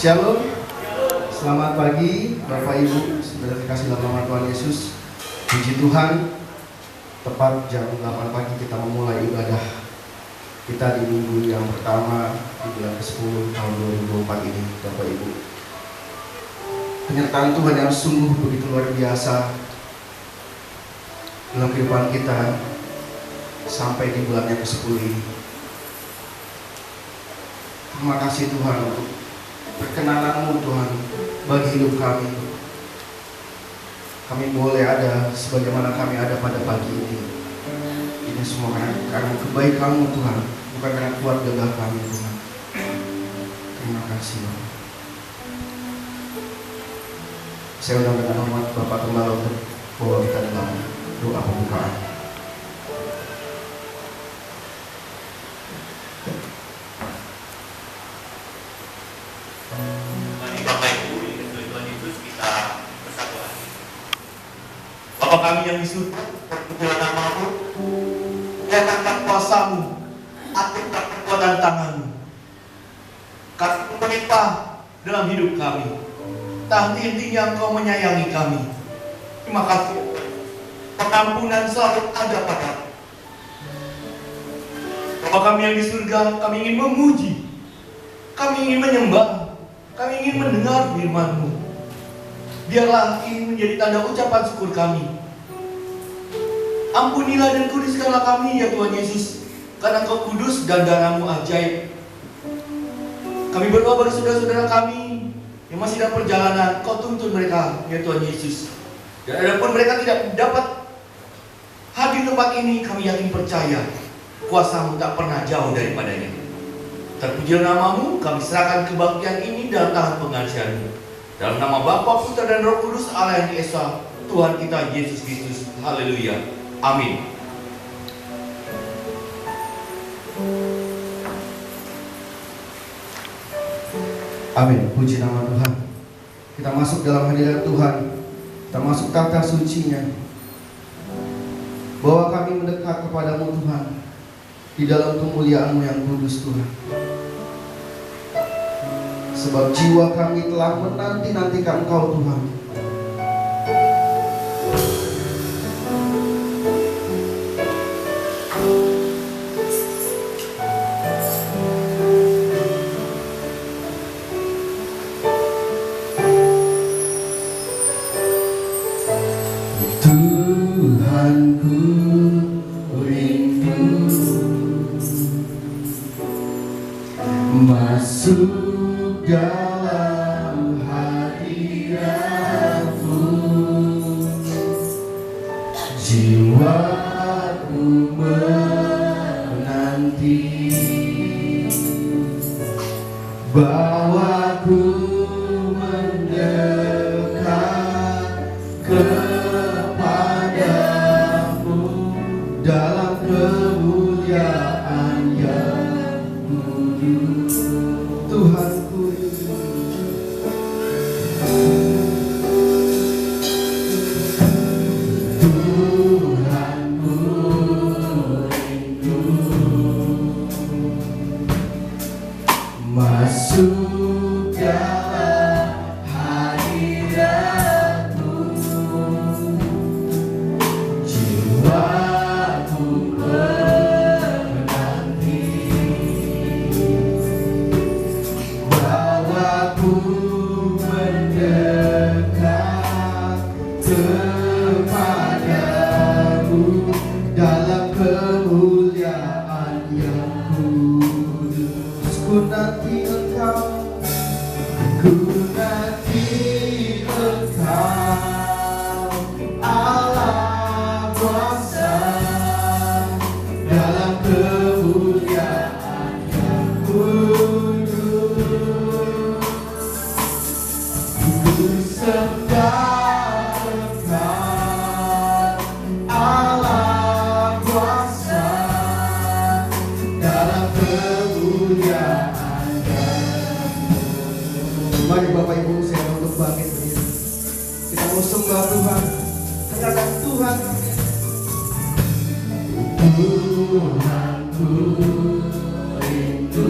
Shalom, selamat pagi Bapak Ibu, saudara terkasih dalam nama Tuhan Yesus. Puji Tuhan, tepat jam 8 pagi kita memulai ibadah kita di minggu yang pertama di bulan ke-10 tahun 2024 ini, Bapak Ibu. Penyertaan Tuhan yang sungguh begitu luar biasa dalam kehidupan kita sampai di bulan yang ke-10 ini. Terima kasih Tuhan untuk perkenanan-Mu Tuhan bagi hidup kami. Kami boleh ada sebagaimana kami ada pada pagi ini. Ini semua karena kebaikan-Mu Tuhan, bukan karena keluarga kami Tuhan. Terima kasih Bapak. Saya undang dengan hormat Bapak Gembala untuk bawa kita dalam doa pembukaan. Bapa kami yang di surga, terpujilah nama-Mu, nyatakan kuasa-Mu, aktifkan kekuatan tangan-Mu. Kasih melimpah dalam hidup kami. Tak henti-hentinya Engkau menyayangi kami. Terima kasih. Pengampunan selalu ada pada-Mu. Bapa kami yang di surga, kami ingin memuji, kami ingin menyembah, kami ingin mendengar firman-Mu. Biarlah ini menjadi tanda ucapan syukur kami. Ampunilah dan kuduskanlah kami ya Tuhan Yesus, karena Engkau kudus dan darah-Mu ajaib. Kami berdoa bagi saudara-saudara kami yang masih dalam perjalanan, Kau tuntun mereka ya Tuhan Yesus. Dan adapun mereka tidak dapat hadir tempat ini, kami yakin percaya kuasa-Mu tak pernah jauh daripadanya. Terpujilah nama-Mu, kami serahkan kebaktian ini dalam tangan pengasihan-Mu. Dalam nama Bapa, Putra dan Roh Kudus Allah yang Esa, Tuhan kita Yesus Kristus. Haleluya. Amin. Amin. Puji nama Tuhan. Kita masuk dalam hadirat Tuhan. Kita masuk tata suci-Nya. Bahwa kami mendekat kepada-Mu Tuhan, di dalam kemuliaan-Mu yang kudus Tuhan. Sebab jiwa kami telah menanti-nantikan Engkau Tuhan. Tuhanku rindu masuk dalam hadirat-Mu, jiwaku menanti, bawaku mendekat kepadamu dalam kemuliaan yang kudus. Tuhanku rindu masuk dalam hadirat-Mu, jiwaku menanti, bawaku mendekat kepadamu dalam kemuliaan yang kudus. Ku nanti Engkau, ku nanti Engkau, Allah kuasa dalam kemuliaan yang kudus. Ku sembah Engkau, Allah kuasa dalam kemuliaan yang kudus. Mari Bapak Ibu, saya untuk bangkit berdiri. Kita mau sembah Tuhan, karena Tuhan Tuhanku rindu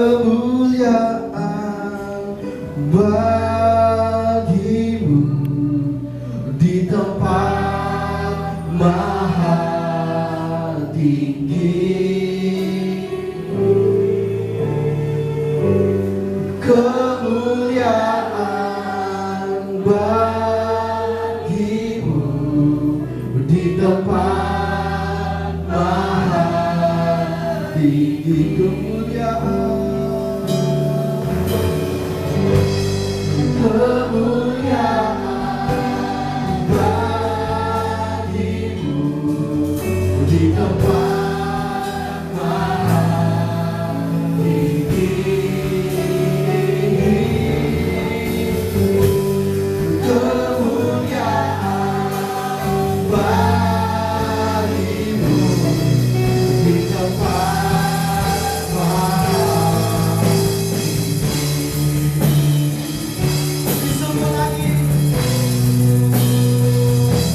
kemuliaan bagimu di tempat maha tinggi. Kemuliaan bagimu di tempat maha tinggi. Kemuliaan bagimu di tempat maha tinggi. Kemuliaan bagimu di tempat maha disembah lagi.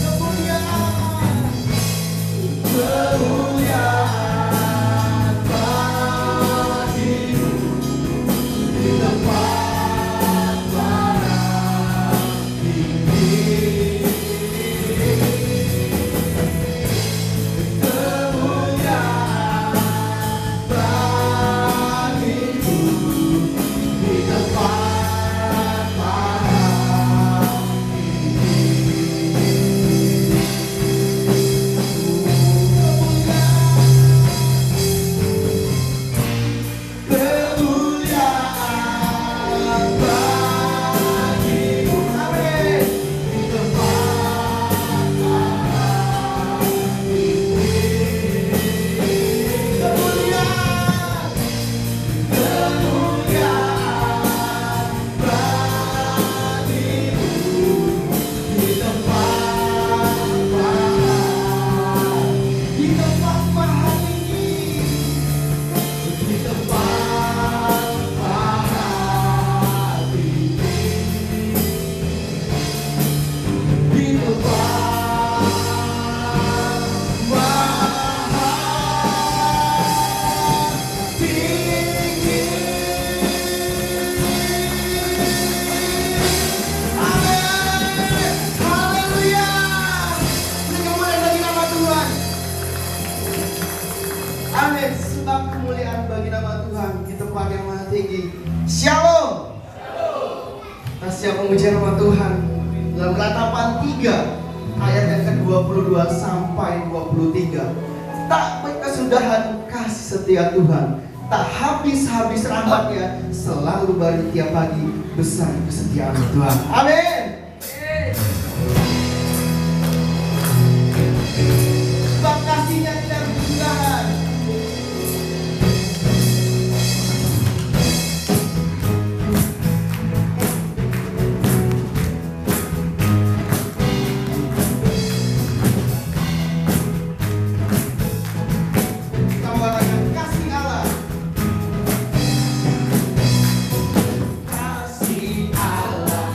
Kemuliaan bagimu di tempat maha tinggi. Kemuliaan bagimu di tempat maha kemuliaan bagimu. Amin. Di tempat maha tinggi. Kemuliaan bagimu di tempat maha tinggi. Di tempat maha tinggi. Di tempat maha tinggi. Amin. Haleluya. Beri kemuliaan bagi nama Tuhan. Amin. Sebab kemuliaan bagi nama Tuhan di tempat yang maha tinggi. Shalom. Kita siap memuji nama Tuhan. Dalam Ratapan 3 ayat yang ke-22 sampai 23. Tak berkesudahan kasih setia Tuhan, tak habis-habis rahmatnya, selalu baru tiap pagi, besar kesetiaan Tuhan. Amin. Sebab kasihnya tidak berkesudahan. Kita mengatakan kasih Allah. Kasih Allah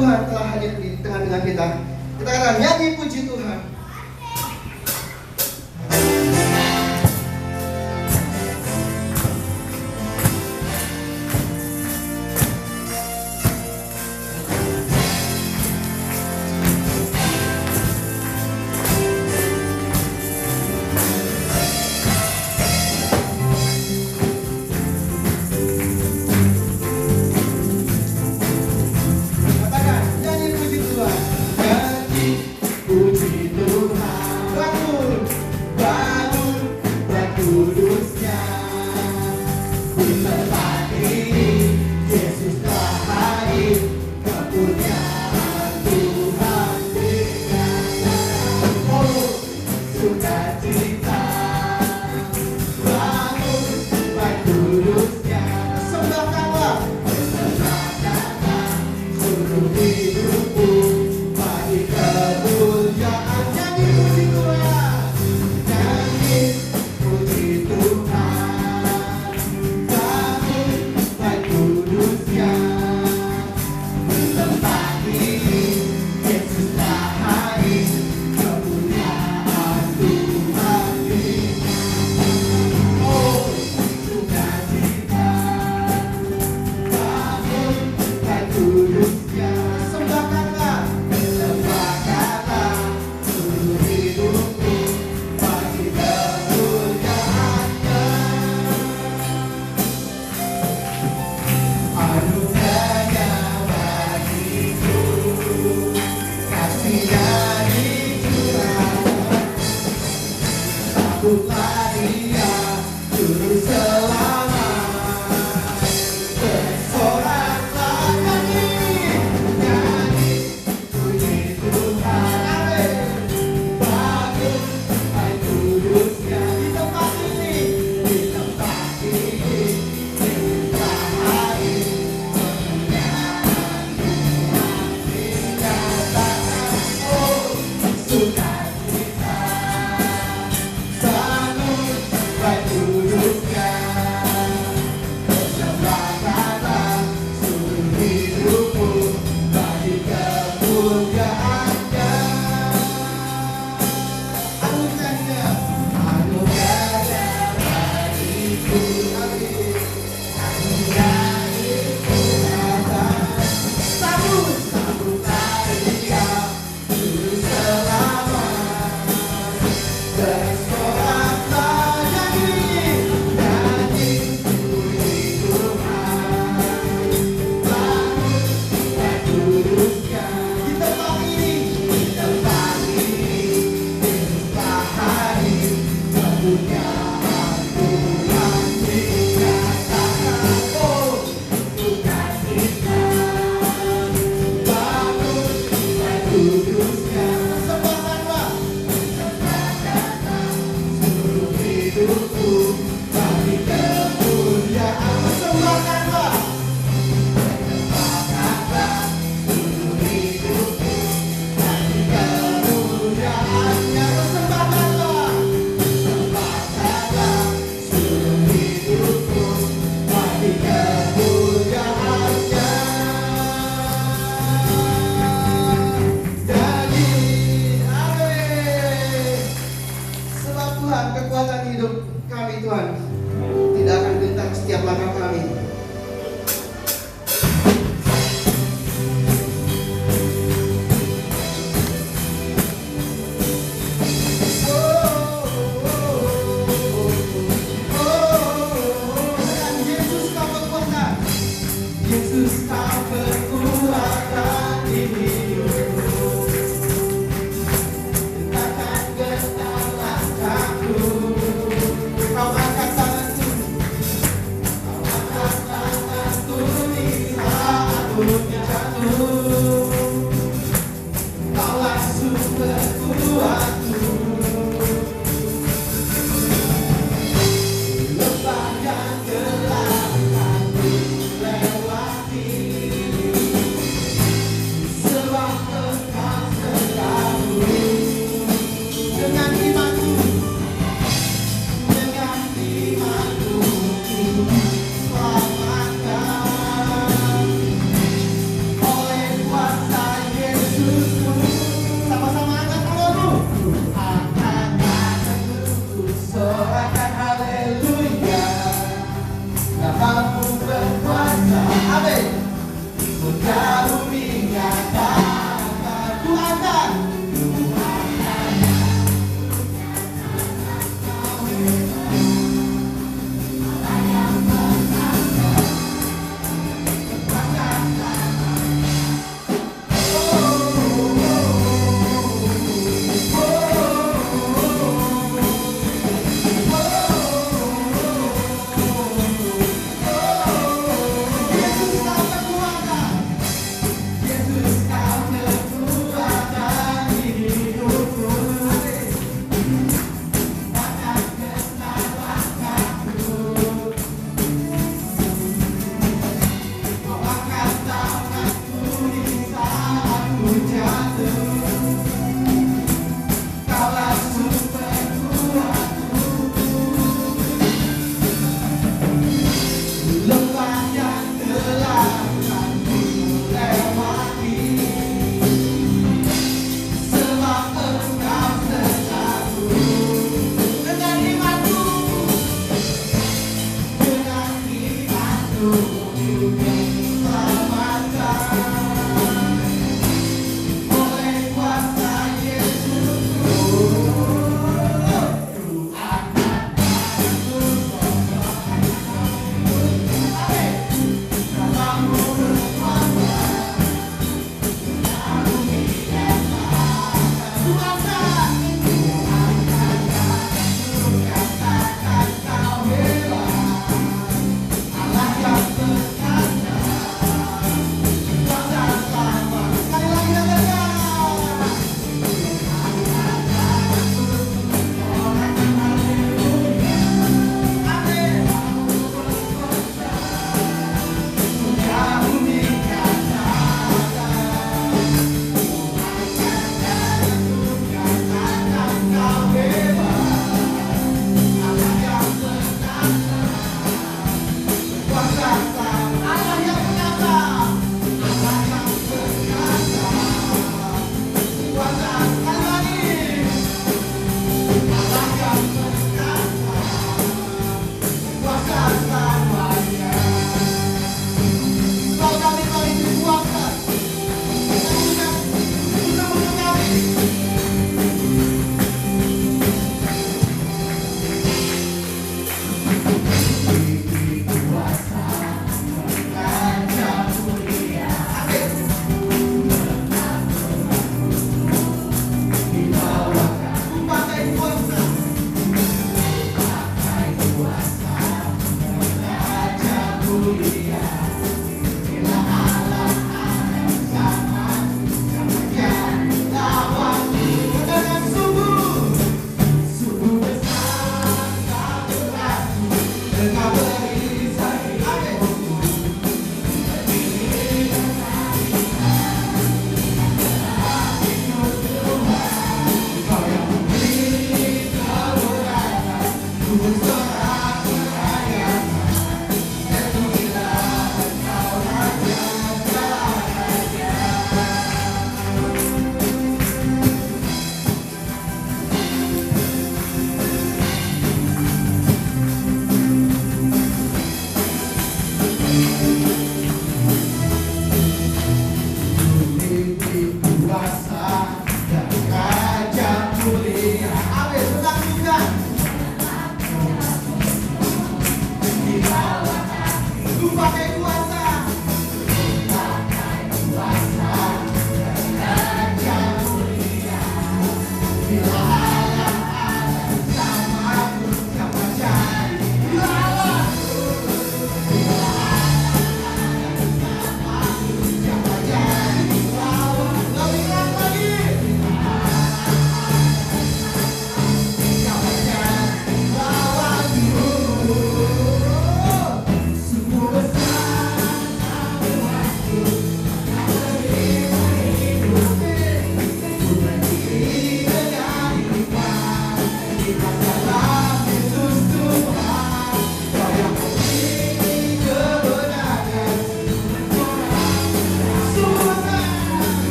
Tuhan telah hadir di tengah-tengah kita. Kita akan nyanyi puji Tuhan. Katakan, nyanyi puji Tuhan. Nyanyi puji Tuhan.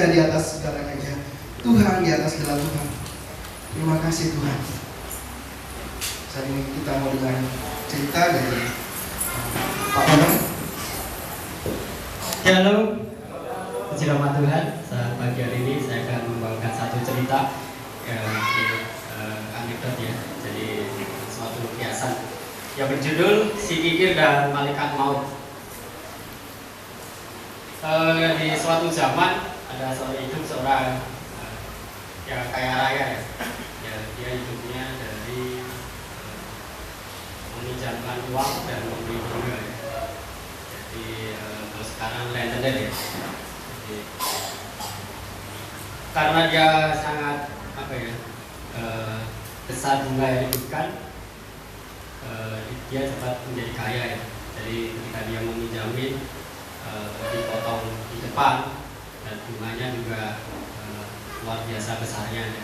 raja di atas segala raja, Tuhan di atas segala Tuhan. Terima kasih Tuhan. Saat ini kita mau dengar cerita dari Pak Bambang. Ya, halo, puji nama Tuhan. Saat pagi hari ini saya akan membawakan satu cerita anekdot ya, jadi suatu kiasan yang berjudul Si Kikir dan Malaikat Maut. Di suatu zaman ada seorang yang kaya raya ya. Dia hidupnya dari meminjamkan uang dan membeli bunga ya. Jadi kalau sekarang lender ya. Jadi, karena dia sangat besar bunga yang diberikan, dia cepat menjadi kaya ya. Jadi ketika dia meminjamin, dipotong di depan dan bunganya juga luar biasa besarnya ya.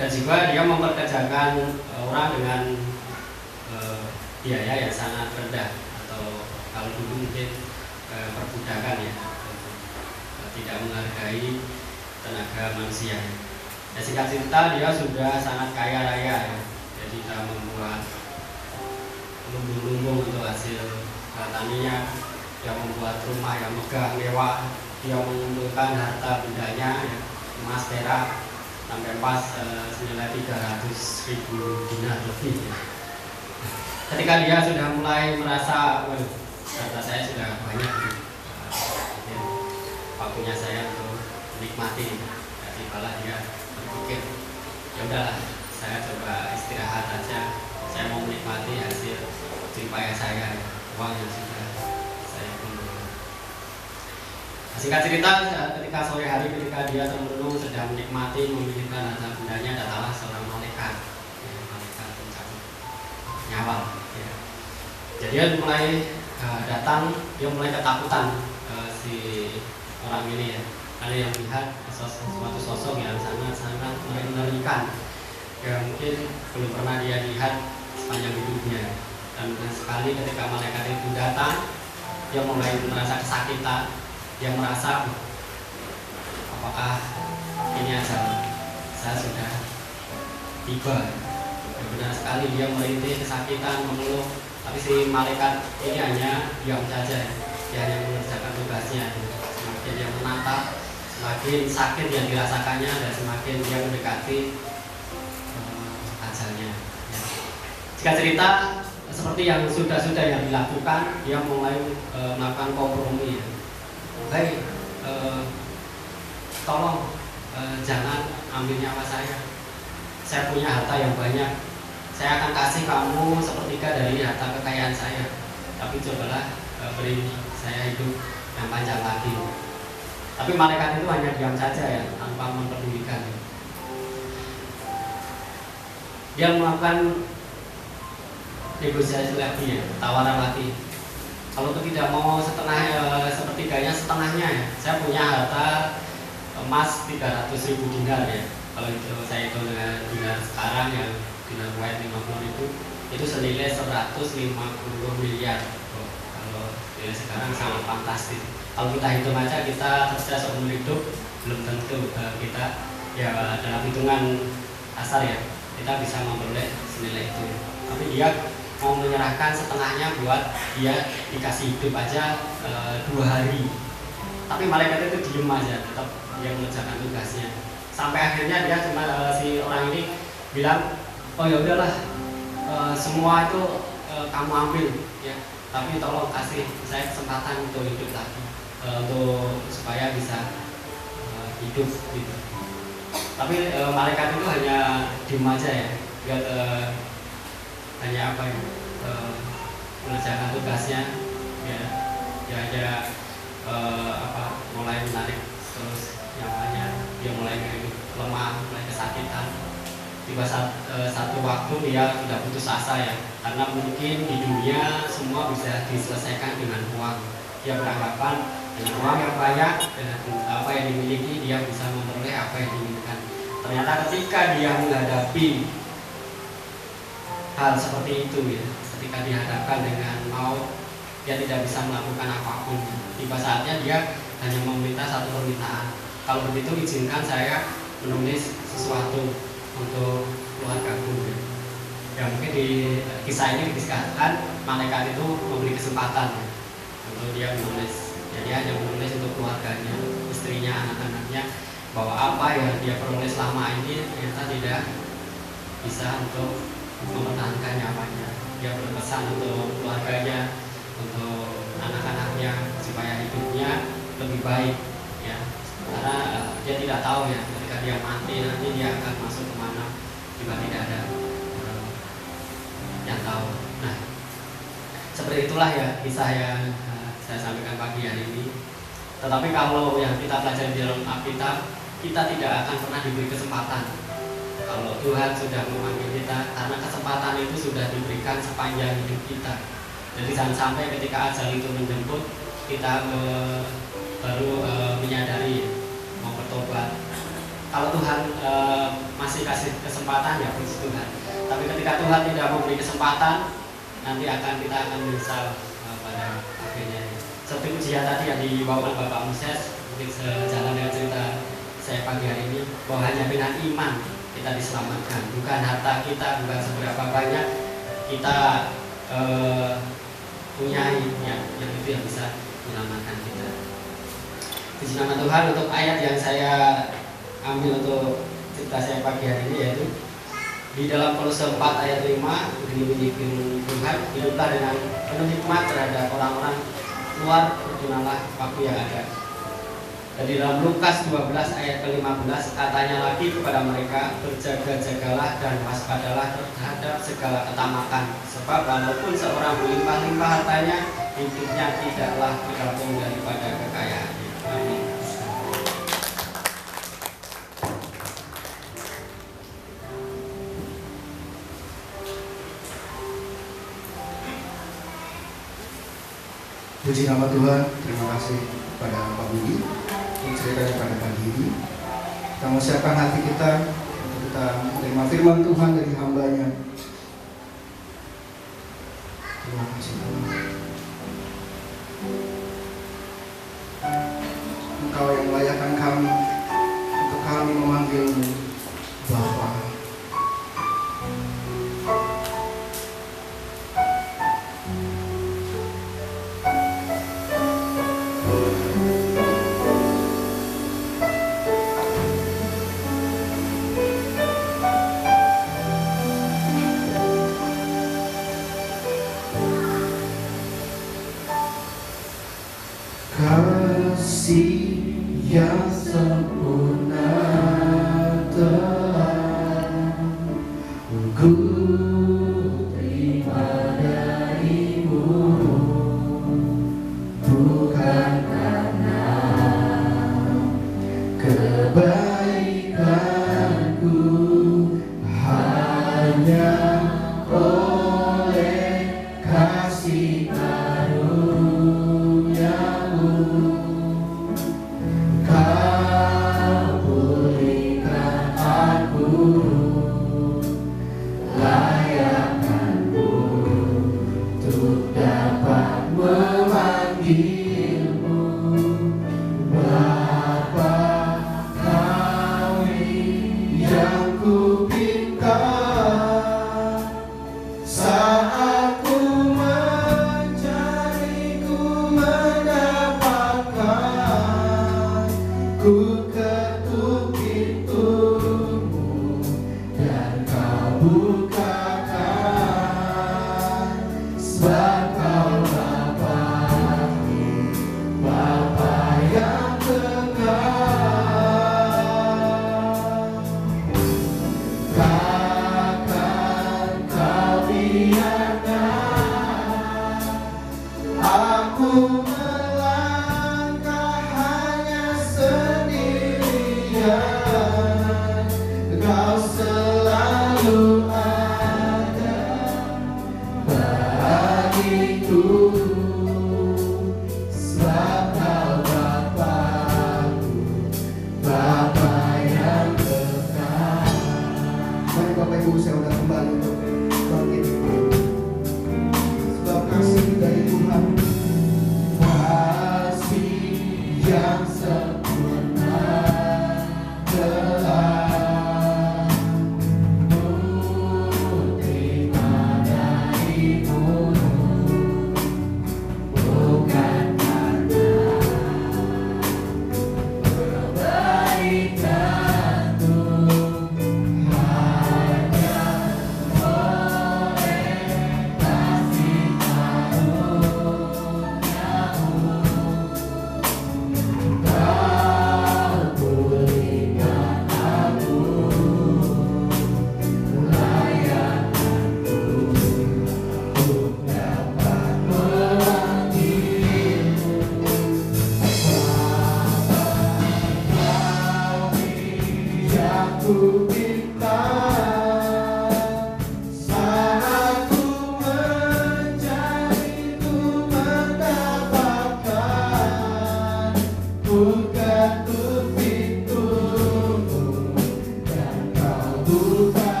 Dan juga dia memperkerjakan orang dengan biaya yang sangat rendah, atau kalau dulu mungkin perbudakan ya, tidak menghargai tenaga manusia. Ya, singkat cerita dia sudah sangat kaya raya ya. Jadi dia membuat lumbung-lumbung untuk hasil taninya, dia membuat rumah yang megah mewah, dia mengumpulkan harta bendanya ya, emas perak sampai pas senilai 300.000 dinar lebih ya. Ketika dia sudah mulai merasa, harta saya sudah banyak gitu, mungkin waktunya saya untuk menikmati. Jadi malah dia berpikir, ya udahlah, saya coba istirahat aja, saya mau menikmati hasil jeripaya saya, uang yang sudah saya kumpulkan. Singkat cerita, ketika sore hari ketika dia termenung sedang menikmati memikirkan harta bendanya, datanglah seorang malaikat, malaikat pencabut nyawa. Ya. Jadi dia mulai datang, dia mulai ketakutan si orang ini ya, karena yang melihat suatu sosok yang sangat mengerikan, yang mungkin belum pernah dia lihat sepanjang hidupnya. Dan sekali ketika malaikat itu datang, dia mulai merasa kesakitan. Dia merasa, apakah ini ajal saya sudah tiba? Ya, benar sekali dia merintih, kesakitan, mengeluh. Tapi si malaikat ini hanya diam saja, dia hanya mengerjakan tugasnya. Semakin dia menatap, semakin sakit yang dirasakannya, dan semakin dia mendekati ajalnya. Ya. Jika cerita seperti yang sudah yang dilakukan, dia mulai melakukan kompromi. Ya. Baik, tolong jangan ambil nyawa saya. Saya punya harta yang banyak. Saya akan kasih kamu sepertiga dari harta kekayaan saya. Tapi cobalah beri saya hidup yang panjang lagi. Tapi malaikat itu hanya diam saja ya, tanpa memperdulikan. Dia melakukan negosiasi lagi ya, tawaran lagi. Kalau itu tidak mau sepertiganya, setengahnya ya. Saya punya harta emas 300.000 dinar ya. Kalau itu saya hitung dengan dinar sekarang yang dinar Kuwait 50.000, itu senilai 150 miliar. Kalau nilai sekarang sangat fantastis. Kalau kita hitung aja, kita kerja seumur hidup belum tentu kita ya dalam hitungan kasar ya, kita bisa memperoleh senilai itu. Tapi dia mau menyerahkan setengahnya buat dia dikasih hidup aja 2 hari. Tapi malaikat itu diem aja, tetap dia mengerjakan tugasnya. Sampai akhirnya dia cuma si orang ini bilang, oh ya udahlah, semua itu kamu ambil ya, tapi tolong kasih saya kesempatan untuk hidup lagi, untuk supaya bisa hidup gitu. Tapi malaikat itu hanya diem aja ya, dia hanya mengerjakan tugasnya ya, dia mulai menarik terus nyawanya, dia mulai lemah, mulai kesakitan. Tiba satu waktu dia sudah putus asa ya, karena mungkin di dunia semua bisa diselesaikan dengan uang. Dia beranggapan dengan uang yang banyak, dengan apa yang dimiliki, dia bisa memperoleh apa yang diinginkan. Ternyata ketika dia menghadapi hal seperti itu ya, ketika dihadapkan dengan maut, dia tidak bisa melakukan apapun. Tiba saatnya dia hanya meminta satu permintaan, kalau begitu izinkan saya menulis sesuatu untuk keluargaku. Ya mungkin di kisah ini dikisahkan malaikat itu memberi kesempatan untuk dia menulis. Jadi hanya menulis untuk keluarganya, istrinya, anak-anaknya, bahwa apa yang dia peroleh selama ini ternyata tidak bisa untuk mempertahankan nyawanya. Dia berpesan untuk keluarganya, untuk anak-anaknya supaya hidupnya lebih baik, ya. Karena dia tidak tahu ya ketika dia mati nanti dia akan masuk kemana juga tidak ada yang tahu. Nah, seperti itulah ya kisah yang saya sampaikan pagi hari ini. Tetapi kalau yang kita pelajari di dalam Alkitab, kita tidak akan pernah diberi kesempatan. Kalau Tuhan sudah memanggil kita, karena kesempatan itu sudah diberikan sepanjang hidup kita. Jadi jangan sampai ketika ajal itu menjemput, kita baru menyadari mau bertobat. Kalau Tuhan masih kasih kesempatan, ya puji Tuhan. Tapi ketika Tuhan tidak memberi kesempatan, nanti kita akan menyesal pada akhirnya. Seperti pujian tadi yang dibawakan Bapak Moses, mungkin sejalan dengan cerita saya pagi hari ini, bahwa hanya dengan iman kita diselamatkan, bukan harta kita, bukan seberapa banyak kita punyai yang itu yang bisa menyelamatkan kita. Puji nama Tuhan untuk ayat yang saya ambil untuk cerita saya pagi hari ini, yaitu di dalam Kolose 4 ayat 5 begini firman Tuhan, hiduplah dengan penuh hikmat terhadap orang-orang luar, pergunalah waktu yang ada. Dan di dalam Lukas 12 ayat ke-15 katanya lagi kepada mereka, berjaga-jagalah dan waspadalah terhadap segala ketamakan, sebab walaupun seorang berlimpah-limpah hartanya, hidupnya tidaklah tergantung daripada kekayaannya. Amin. Puji nama Tuhan, terima kasih kepada Pak Budi untuk ceritanya pada pagi ini. Kita mau siapkan hati kita untuk kita menerima firman Tuhan dari hamba-Nya. Terima kasih Tuhan. Engkau yang melayakkan kami untuk kami memanggil-Mu Bapa. Kasih yang sempurna telah ku terima dari-Mu, bukan karena kebaikanku, hanya oleh kasih karunia-Mu. Kau pulihkan aku, layakkanku untuk dapat memanggil-Mu Bapa. Kau yang kupinta saat ku mencari, ku mendapatkan. Ku ketuk pintu-Mu dan Kau bukakan, sebab Kau Bapa-Ku, Bapa yang kekal. Takkan Kau biarkan aku melangkah hanya sendirian. Kau selalu ada bagiku, sebab Kau Bapa-Ku, Bapa yang kekal. Mari Bapak Ibu saya undang kembali untuk bangkit, sebab kasih dari Tuhan, kasih yang sempurna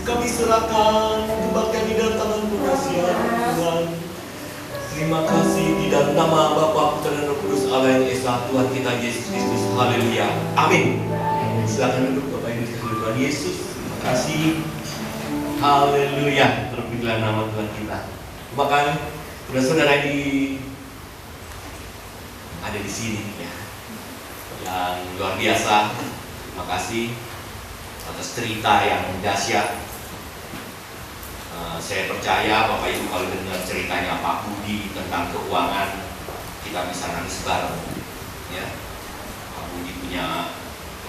Kami serahkan kebaktian di dalam tangan kekasihan Tuhan. Terima kasih di dalam nama Bapa, Putra dan Roh Kudus Allah yang Esa, Tuhan kita Yesus Kristus. Haleluya. Amin. Silakan duduk Bapak Ibu sekalian. Tuhan Yesus. Terima kasih. Haleluya. Terpujilah nama Tuhan kita. Bahkan saudara-saudara ada di sini ya. Yang luar biasa. Terima kasih atas cerita yang dahsyat. Saya percaya Bapak Ibu kalau dengar ceritanya Pak Budi tentang keuangan, kita bisa nangis bareng. Ya, Pak Budi punya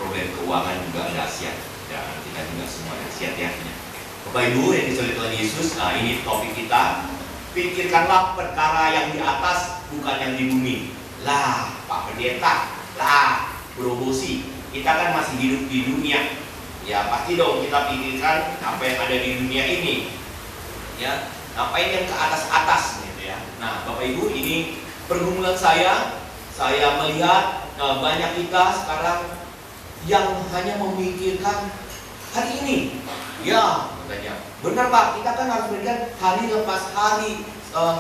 problem keuangan juga dahsyat, dan kita juga semua dahsyat ya. Bapak Ibu yang diculik Tuhan Yesus, nah ini topik kita. Pikirkanlah perkara yang di atas, bukan yang di bumi. Lah, Pak Pendeta, lah, Bro Bosi, kita kan masih hidup di dunia. Ya pasti dong kita pikirkan apa yang ada di dunia ini. Ya, ngapain yang ke atas-atas gitu ya. Nah, Bapak Ibu, ini pergumulan saya melihat banyak kita sekarang yang hanya memikirkan hari ini. Ya, katanya. Benar Pak, kita kan harus berikan hari lepas hari,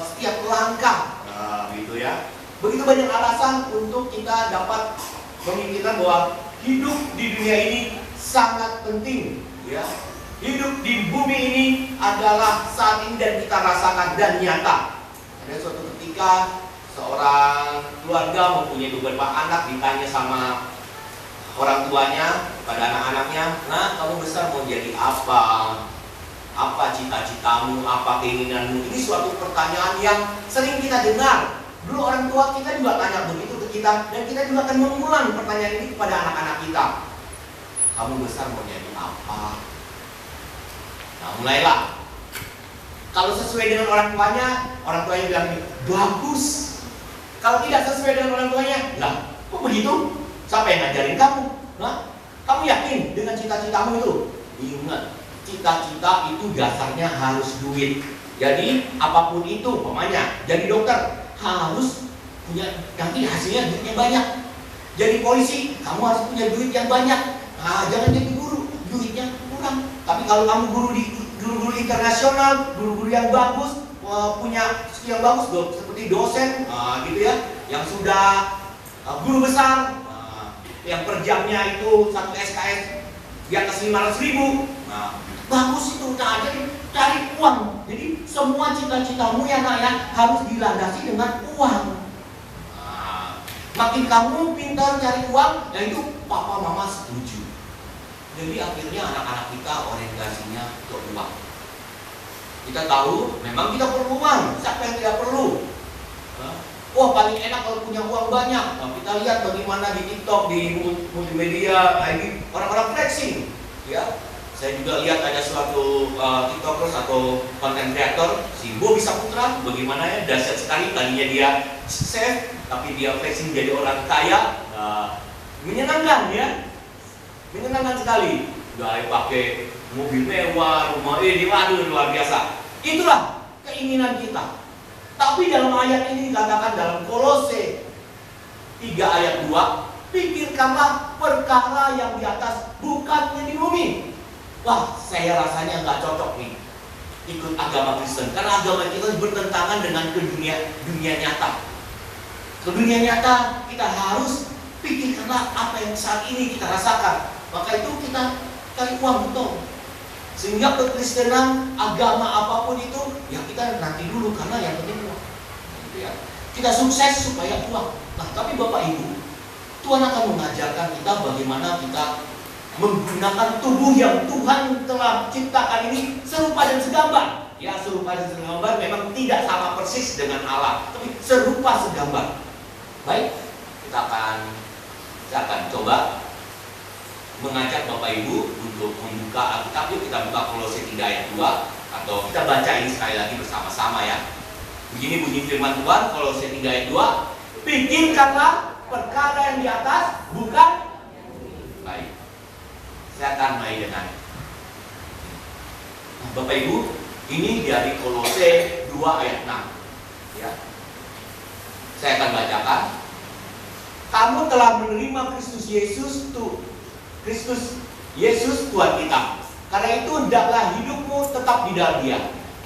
setiap langkah. Nah, gitu ya. Begitu banyak alasan untuk kita dapat memikirkan bahwa hidup di dunia ini sangat penting, ya. Hidup di bumi ini adalah saat ini dan kita rasakan dan nyata. Ada suatu ketika seorang keluarga mempunyai beberapa anak, ditanya sama orang tuanya pada anak-anaknya, "Nah, kamu besar mau jadi apa? Apa cita-citamu? Apa keinginanmu?" Ini suatu pertanyaan yang sering kita dengar. Dulu orang tua kita juga tanya begitu ke kita, dan kita juga akan mengulang pertanyaan ini kepada anak-anak kita. Kamu besar mau jadi apa? Nah, mulailah. Kalau sesuai dengan orang tuanya bilang bagus. Kalau tidak sesuai dengan orang tuanya, lah, kok begitu? Siapa yang ngajarin kamu? Nah, kamu yakin dengan cita-citamu itu? Ingat, cita-cita itu dasarnya harus duit. Jadi apapun itu, umpamanya jadi dokter harus punya, nanti hasilnya duitnya banyak. Jadi polisi, kamu harus punya duit yang banyak. Nah, jangan jadi guru, duitnya kurang. Tapi kalau kamu guru-guru internasional, guru-guru yang bagus, punya skill bagus, seperti dosen, gitu ya, yang sudah guru besar, yang per jamnya itu 1 SKS di atas 500.000, nah, bagus itu. Nah, jadi cari uang. Jadi semua cita-citamu ya nak ya harus dilandasi dengan uang. Nah, makin kamu pintar cari uang, ya itu papa mama setuju. Jadi akhirnya anak-anak kita orientasinya ke uang. Kita tahu memang kita perlu uang. Siapa yang tidak perlu? Wah, paling enak kalau punya uang banyak. Nah, kita lihat bagaimana di TikTok, di multimedia, ini orang-orang flexing. Ya, saya juga lihat ada suatu TikTokers atau content creator, si Bobby Saputra, bagaimana ya dahsyat sekali. Tadinya dia chef, tapi dia flexing jadi orang kaya. Menyenangkan ya. Menyenangkan sekali. Gaya pakai mobil mewah, rumah ini, waduh luar biasa. Itulah keinginan kita. Tapi dalam ayat ini dikatakan dalam Kolose 3 ayat 2, pikirkanlah perkara yang di atas, bukannya di bumi. Wah, saya rasanya nggak cocok nih ikut agama Kristen, karena agama kita bertentangan dengan dunia nyata. Ke dunia nyata kita harus pikirkanlah apa yang saat ini kita rasakan. Maka itu kita cari uang, betul. Sehingga kekristenan, agama apapun itu, ya kita nanti dulu karena yang penting uang. Gitu ya. Kita sukses supaya uang. Nah, tapi Bapak Ibu, Tuhan akan mengajarkan kita bagaimana kita menggunakan tubuh yang Tuhan telah ciptakan ini serupa dan segambar. Ya, serupa dan segambar memang tidak sama persis dengan Allah, tapi serupa segambar. Baik, saya akan coba mengajak Bapak Ibu untuk membuka Alkitab. Yuk kita buka Kolose 3 ayat 2, atau kita baca ini sekali lagi bersama-sama ya. Begini bunyi firman Tuhan, Kolose 3 ayat 2, pikirkanlah perkara yang di atas, bukan. Baik, saya akan mulai dengan Bapak Ibu, ini dari Kolose 2 ayat 6 ya. Saya akan bacakan. Kamu telah menerima Kristus Yesus Tuhan kita. Karena itu hendaklah hidupmu tetap di dalam Dia.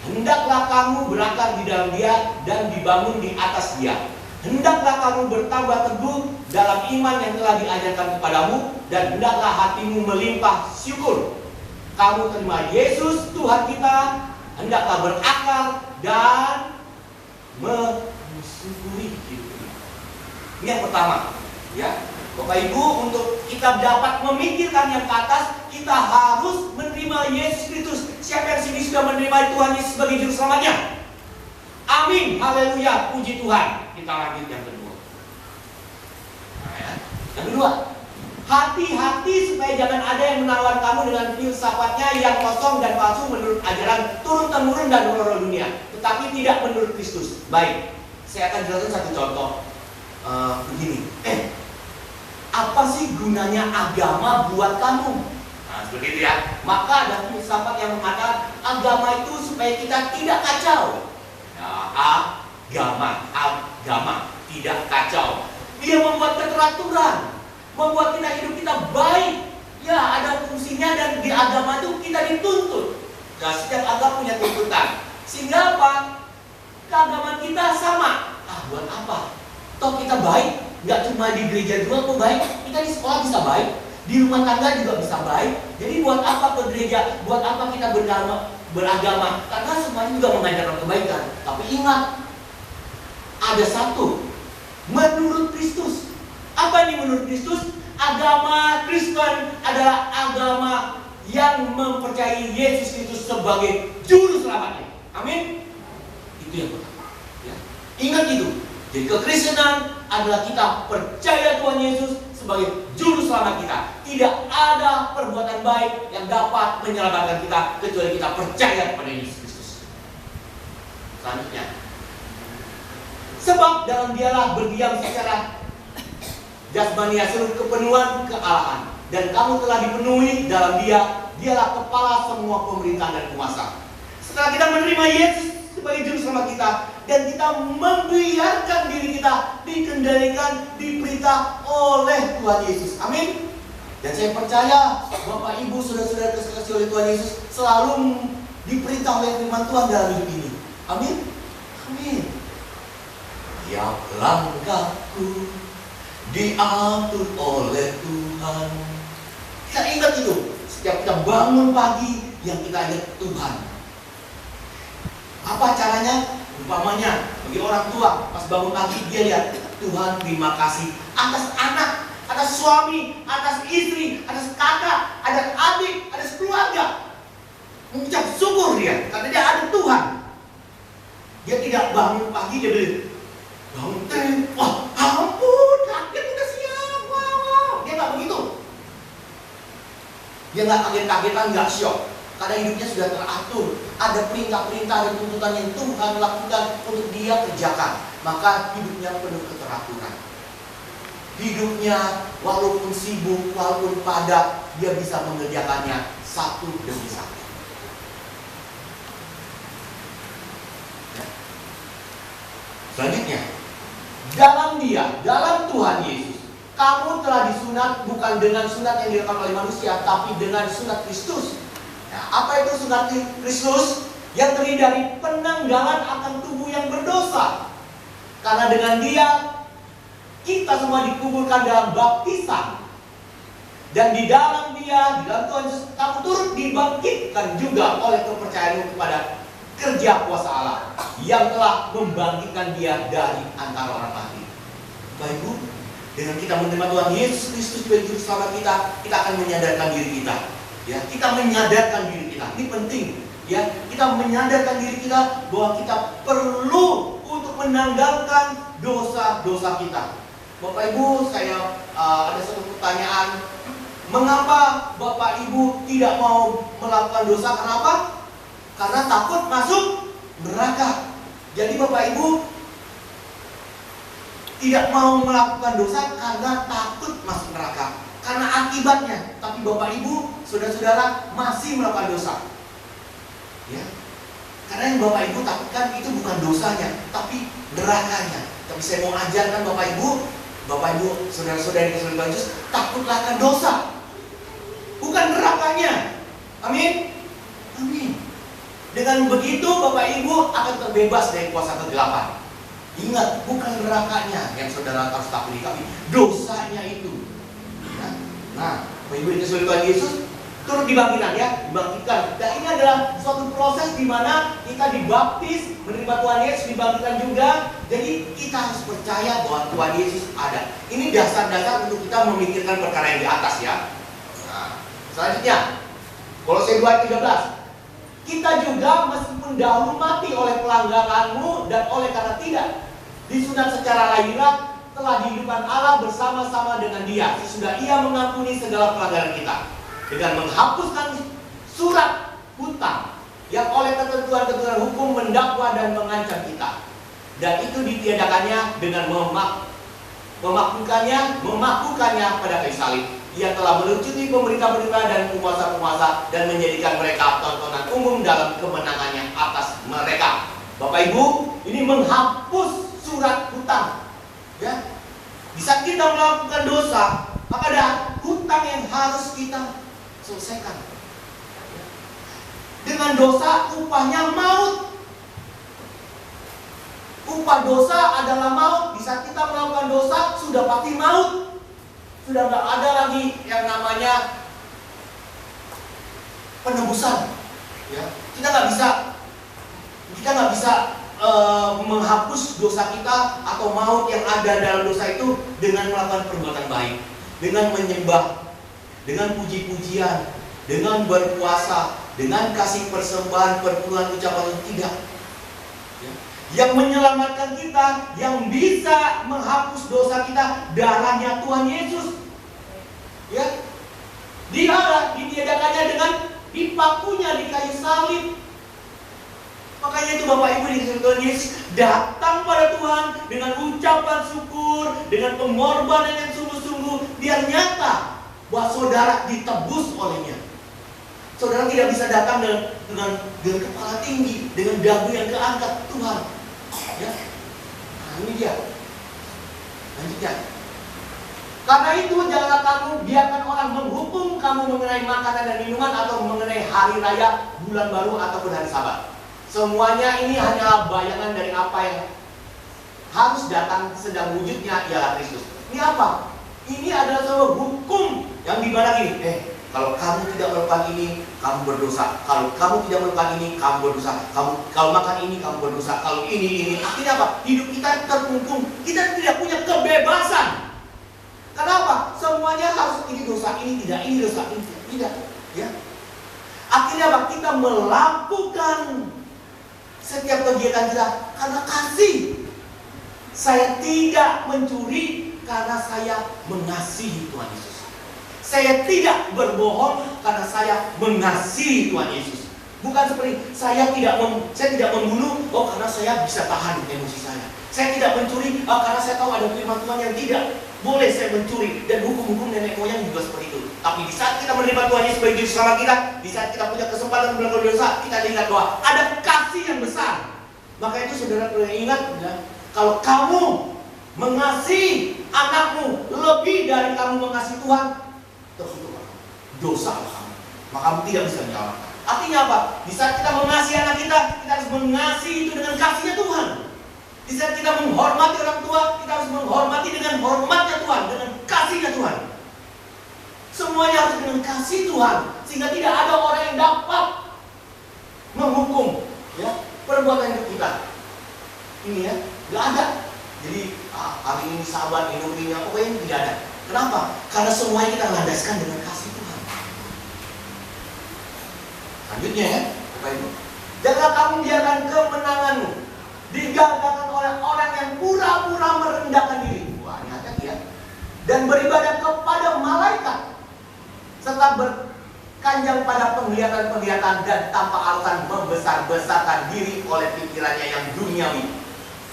Hendaklah kamu berakar di dalam Dia dan dibangun di atas Dia. Hendaklah kamu bertambah teguh dalam iman yang telah diajarkan kepadamu, dan hendaklah hatimu melimpah syukur. Kamu terima Yesus Tuhan kita, hendaklah berakar dan mensyukuri. Ini yang pertama, ya. Bapak Ibu, untuk kita dapat memikirkan yang ke atas, kita harus menerima Yesus Kristus. Siapa yang sini sudah menerima Tuhan Yesus sebagai juru selamatnya? Amin, haleluya, puji Tuhan. Kita lanjut yang kedua. Nah, ya. Yang kedua, hati-hati supaya jangan ada yang menawan kamu dengan filsafatnya yang kosong dan palsu menurut ajaran turun-temurun dan roh dunia, tetapi tidak menurut Kristus. Baik, saya akan jelaskan satu contoh. Begini, apa sih gunanya agama buat kamu? Nah, seperti itu ya. Maka ada filsafat yang mengatakan agama itu supaya kita tidak kacau. Nah, agama tidak kacau. Dia membuat keteraturan, membuat kita hidup kita baik. Ya, ada fungsinya, dan di agama itu kita dituntut. Nah, setiap agama punya tuntutan. Sehingga apa? Keagamaan kita sama. Buat apa? Toh kita baik. Nggak cuma di gereja doang kok baik, kita di sekolah bisa baik, Di rumah tangga juga bisa baik. Jadi buat apa ke gereja? Buat apa kita beragama? Karena semuanya juga mengajarkan kebaikan. Tapi ingat, ada satu, menurut Kristus. Apa ini menurut Kristus? Agama Kristen adalah agama yang mempercayai Yesus Kristus sebagai juru selamatnya. Amin. Itu yang pertama. Ya. Ingat itu. Jadi kekristenan adalah kita percaya Tuhan Yesus sebagai juru selamat kita. Tidak ada perbuatan baik yang dapat menyelamatkan kita kecuali kita percaya kepada Yesus Kristus. Selanjutnya, sebab dalam Dialah berdiam secara jasmani seluruh kepenuhan kealahan, dan kamu telah dipenuhi dalam Dialah kepala semua pemerintahan dan kuasa. Setelah kita menerima Yesus sebagai juru selamat kita, dan kita membiarkan diri kita dikendalikan, diperintah oleh Tuhan Yesus. Amin. Dan saya percaya Bapak Ibu, saudara-saudara terkasih oleh Tuhan Yesus, selalu diperintah oleh firman Tuhan dalam hidup ini. Amin. Amin. Tiap langkahku diatur oleh Tuhan. Kita ingat itu. Setiap kita bangun pagi, yang kita ingat Tuhan. Apa caranya? Umpamanya bagi orang tua, pas bangun pagi dia lihat, Tuhan terima kasih atas anak, atas suami, atas istri, atas kakak, atas adik, atas keluarga. Mengucap syukur dia, karena dia ada Tuhan. Dia tidak bangun pagi dia bilang, bangun wah ampun, kaget udah siang, wow. Dia nggak begitu. Dia nggak kaget-kagetan, nggak syok. Karena hidupnya sudah teratur. Ada perintah-perintah dan tuntutan yang Tuhan lakukan untuk dia kerjakan. Maka hidupnya penuh keteraturan. Hidupnya walaupun sibuk, walaupun padat, dia bisa mengerjakannya satu demi satu. Ya. Selanjutnya, dalam Tuhan Yesus, kamu telah disunat bukan dengan sunat yang dilakukan oleh manusia, tapi dengan sunat Kristus. Nah, apa itu sunat Kristus? Yang terdiri dari penanggalan akan tubuh yang berdosa. Karena dengan Dia kita semua dikuburkan dalam baptisan. Dan di dalam Dia, di dalam Tuhan Yesus, kamu turut dibangkitkan juga oleh kepercayaanmu kepada kerja kuasa Allah yang telah membangkitkan Dia dari antara orang mati. Bapak Ibu, dengan kita menerima Tuhan Yesus Kristus sebagai juru selamat kita akan menyadarkan diri kita. Ya, kita menyadarkan diri kita. Ini penting. Ya, kita menyadarkan diri kita bahwa kita perlu untuk menanggalkan dosa-dosa kita. Bapak Ibu, saya ada satu pertanyaan. Mengapa Bapak Ibu tidak mau melakukan dosa? Kenapa? Karena takut masuk neraka. Jadi Bapak Ibu tidak mau melakukan dosa karena takut masuk neraka. Karena akibatnya, tapi Bapak Ibu, saudara-saudara masih melakukan dosa. Ya. Karena yang Bapak Ibu takutkan itu bukan dosanya, tapi nerakanya. Tapi saya mau ajarkan Bapak Ibu, saudara-saudari yang Tuhan Yesus, takutlah akan dosa, bukan nerakanya. Amin. Amin. Dengan begitu Bapak Ibu akan terbebas dari kuasa kegelapan. Ingat, bukan nerakanya yang saudara harus takuti, tapi dosanya itu. Nah, Bapak Ibu dikasihi Tuhan Yesus, turut dibangkitkan ya, dibangkitkan. Dan ini adalah suatu proses di mana kita dibaptis, menerima Tuhan Yesus, dibangkitkan juga. Jadi kita harus percaya bahwa Tuhan Yesus ada. Ini dasar-dasar untuk kita memikirkan perkara yang di atas ya. Nah, selanjutnya, Kolose 2:13. Kita juga meskipun dahulu mati oleh pelanggaranmu dan oleh karena tidak disunat secara lahiriah, telah dihidupkan Allah bersama-sama dengan Dia sesudah Ia mengampuni segala pelanggaran kita dengan menghapuskan surat hutang yang oleh ketentuan-ketentuan hukum mendakwa dan mengancam kita, dan itu ditiadakannya dengan memakukannya pada kayu salib. Ia telah melucuti pemerintah-pemerintah dan penguasa-penguasa dan menjadikan mereka tontonan umum dalam kemenangannya atas mereka. Bapak Ibu, ini menghapus surat hutang. Ya, di saat kita melakukan dosa, maka ada hutang yang harus kita selesaikan. Dengan dosa upahnya maut. Upah dosa adalah maut. Di saat kita melakukan dosa sudah pasti maut. Sudah nggak ada lagi yang namanya penebusan. Ya, kita nggak bisa menghapus dosa kita atau maut yang ada dalam dosa itu dengan melakukan perbuatan baik, dengan menyembah, dengan puji-pujian, dengan berpuasa, dengan kasih persembahan, perpuluhan, ucapan, tidak. Ya. Yang menyelamatkan kita, yang bisa menghapus dosa kita, darahnya Tuhan Yesus. Ya, Dia ditiadakannya dengan dipakunya di kayu salib. Makanya itu Bapak Ibu dikasih Tuhan Yesus datang pada Tuhan dengan ucapan syukur, dengan pengorbanan yang sungguh-sungguh, biar nyata bahwa saudara ditebus olehnya. Saudara tidak bisa datang dengan kepala tinggi, dengan dagu yang keangkat. Tuhan, ya, nah ini dia. Lanjutnya. Karena itu janganlah kamu biarkan orang menghukum kamu mengenai makanan dan minuman atau mengenai hari raya, bulan baru ataupun hari Sabat. Semuanya ini hanyalah bayangan dari apa yang harus datang, sedang wujudnya ialah Kristus. Ini apa? Ini adalah sebuah hukum yang dimana gini, kalau kamu tidak melakukan ini, kamu berdosa. Kalau kamu tidak melakukan ini, kamu berdosa. Kalau makan ini, kamu berdosa. Kalau ini. Artinya apa? Hidup kita terkungkung. Kita tidak punya kebebasan. Kenapa? Semuanya harus ini dosa, ini tidak, ini dosa, ini tidak. Ya. Akhirnya apa? Kita melakukan setiap kegiatan kita karena kasih. Saya tidak mencuri karena saya mengasihi Tuhan Yesus. Saya tidak berbohong karena saya mengasihi Tuhan Yesus. Bukan seperti saya tidak membunuh karena saya bisa tahan emosi saya. Saya tidak mencuri karena saya tahu ada firman Tuhan yang tidak boleh saya mencuri, dan hukum-hukum nenek moyang juga seperti itu. Tapi di saat kita menerima Tuhan Yesus sebagai juru selamat kita, di saat kita punya kesempatan melakukan dosa, kita ingat bahwa ada kasih yang besar. Maka itu saudara perlu ingat, ya, kalau kamu mengasihi anakmu lebih dari kamu mengasihi Tuhan, terkutuk dosa kamu, maka kamu tidak bisa menyelamatkan. Artinya apa? Di saat kita mengasihi anak kita harus mengasihi itu dengan kasihnya Tuhan. Di saat kita menghormati orang tua, kita harus menghormati dengan hormatnya Tuhan, dengan kasihnya Tuhan. Semuanya harus dengan kasih Tuhan, sehingga tidak ada orang yang dapat menghukum, ya, perbuatan hidup kita. Ini ya, nggak ada. Jadi hari ini sahabat hidupnya, pokoknya tidak ada. Kenapa? Karena semuanya kita landaskan dengan kasih Tuhan. Lanjutnya ya, Bapak Ibu. Jangan kamu biarkan kemenanganmu digagalkan oleh orang yang pura-pura merendahkan diri. Wah, ini hati-hati ya. Dan beribadah kepada malaikat, serta berkanjang pada penglihatan-penglihatan dan tanpa alasan membesar-besarkan diri oleh pikirannya yang duniawi.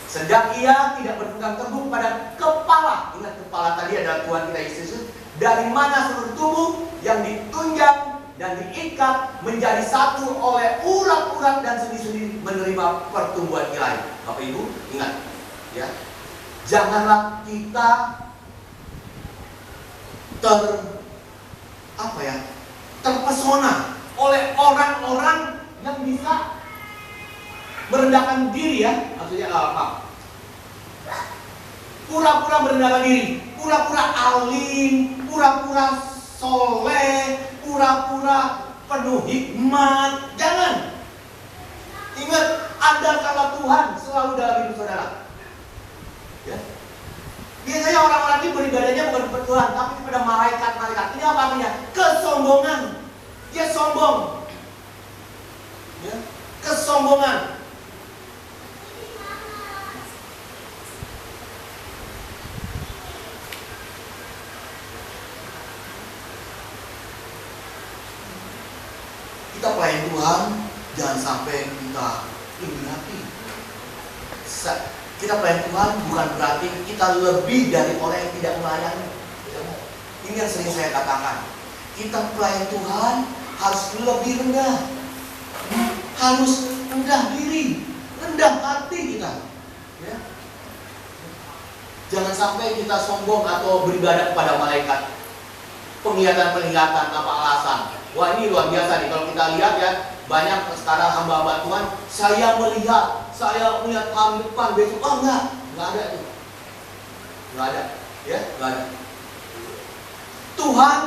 Sedang ia tidak berpegang teguh pada kepala. Ingat, kepala tadi adalah Tuhan kita Yesus. Dari mana seluruh tubuh yang ditunjang dan diikat menjadi satu oleh urat-urat dan sendi-sendi menerima pertumbuhan ilahi. Bapak Ibu ingat, ya, janganlah kita terpesona oleh orang-orang yang bisa merendahkan diri, ya. Maksudnya apa? Pura-pura merendahkan diri, pura-pura alim, pura-pura soleh, pura-pura penuh hikmat. Jangan. Ingat, andalkanlah Tuhan selalu dalam hidup saudara. Ya. Biasanya orang-orang ini beribadahnya bukan kepada Tuhan, tapi kepada malaikat-malaikat. Ini apa artinya? Kesombongan. Dia sombong. Ya. Kesombongan. Kita pelayan Tuhan, jangan sampai kita tinggi hati. Kita pelayan Tuhan bukan berarti kita lebih dari orang yang tidak melayani. Ini yang sering saya katakan. Kita pelayan Tuhan harus lebih rendah, harus rendah diri, rendah hati kita. Ya. Jangan sampai kita sombong atau beribadah kepada malaikat. Penglihatan-penglihatan tanpa alasan. Wah, ini luar biasa nih, kalau kita lihat ya, banyak sekarang hamba-hamba Tuhan, saya melihat tahun depan, besok, enggak ada itu. Enggak ada, ya, enggak ada. Tuhan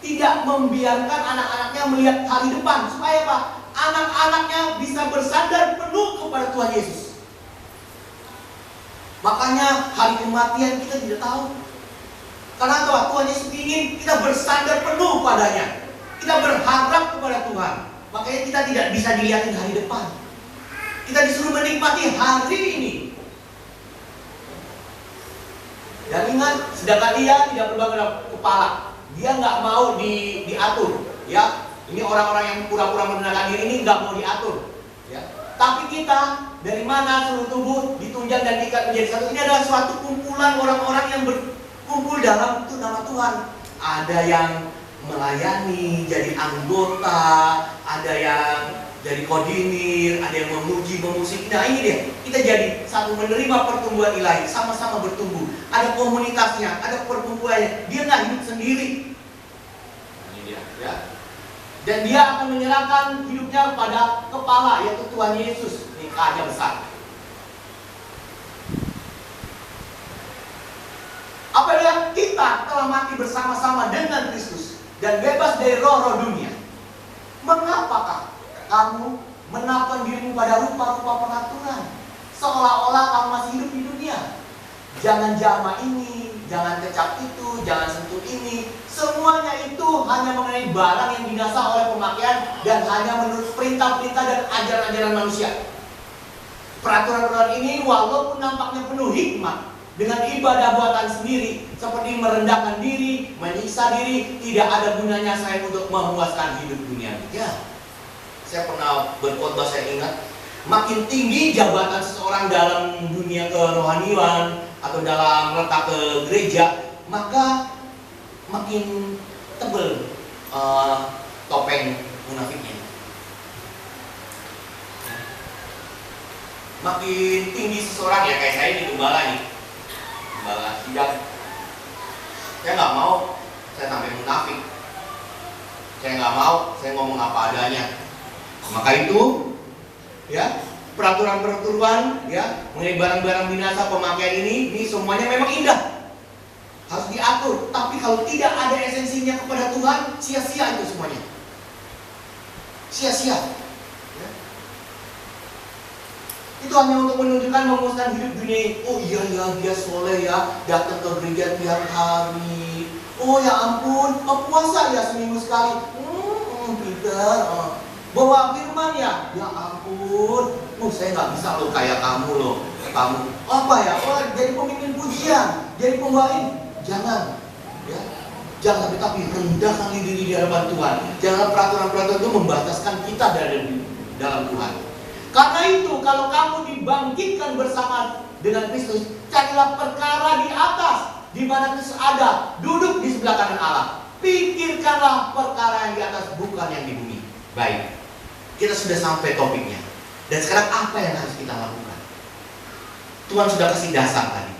tidak membiarkan anak-anaknya melihat hari depan. Supaya apa? Anak-anaknya bisa bersandar penuh kepada Tuhan Yesus. Makanya hari kematian kita tidak tahu. Karena apa? Tuhan Yesus ingin kita bersandar penuh padanya. Kita berharap kepada Tuhan. Makanya kita tidak bisa dilihatin hari depan. Kita disuruh menikmati hari ini. Dan ingat, sedangkan dia tidak berubah kepala. Dia nggak mau diatur. Ya, ini orang-orang yang pura-pura menenangkan diri ini nggak mau diatur. Ya. Tapi kita dari mana seluruh tubuh ditunjang dan diikat menjadi satu. Ini adalah suatu kumpulan orang-orang yang berkumpul dalam itu nama Tuhan. Ada yang melayani, jadi anggota, ada yang jadi koordinir, ada yang memuji, memusik. Nah ini dia, kita jadi satu menerima pertumbuhan ilahi, sama-sama bertumbuh. Ada komunitasnya, ada perkumpulannya. Dia nggak hidup sendiri. Ini dia, ya. Dan dia akan menyerahkan hidupnya pada kepala, yaitu Tuhan Yesus. Nikahnya besar. Apabila kita telah mati bersama-sama dengan Kristus dan bebas dari roh-roh dunia, mengapakah kamu menampakkan dirimu pada rupa-rupa peraturan, seolah-olah kamu masih hidup di dunia? Jangan jama ini, jangan kecap itu, jangan sentuh ini. Semuanya itu hanya mengenai barang yang dinasah oleh pemakaian dan hanya menurut perintah-perintah dan ajaran-ajaran manusia. Peraturan-peraturan ini walaupun nampaknya penuh hikmah, dengan ibadah buatan sendiri, seperti merendahkan diri, menyiksa diri, tidak ada gunanya saya untuk memuaskan hidup dunia. Ya, saya pernah berkhotbah, saya ingat, makin tinggi jabatan seseorang dalam dunia kerohanian atau dalam letak ke gereja, maka makin tebal topeng munafiknya. Makin tinggi seseorang, ya kayak saya ini gembala nih, gembala sidang. Saya nggak mau saya sampai munafik. Saya nggak mau saya ngomong apa adanya. Maka itu, ya, peraturan-peraturan, ya, mengenai barang-barang binasa pemakaian ini semuanya memang indah, harus diatur. Tapi kalau tidak ada esensinya kepada Tuhan, sia-sia itu semuanya. Sia-sia. Ya. Itu hanya untuk menunjukkan memuaskan hidup dunia. Oh iya ya, dia soleh ya, datang ke gereja tiap hari. Oh ya ampun, puasa ya seminggu sekali. Pintar. Bawa firman ya, ya ampun. Saya nggak bisa loh kayak kamu loh. Kamu apa ya? Oh, jadi pemimpin pujian, jadi pembawa. Jangan, ya. Jangan, tapi rendahkan diri di hadapan Tuhan. Jangan peraturan-peraturan itu membataskan kita dari dalam Tuhan. Karena itu, kalau kamu dibangkitkan bersama dengan Kristus, carilah perkara di atas, di mana Kristus ada, duduk di sebelah kanan Allah. Pikirkanlah perkara yang di atas, bukan yang di bumi. Baik, kita sudah sampai topiknya. Dan sekarang apa yang harus kita lakukan? Tuhan sudah kasih dasar tadi.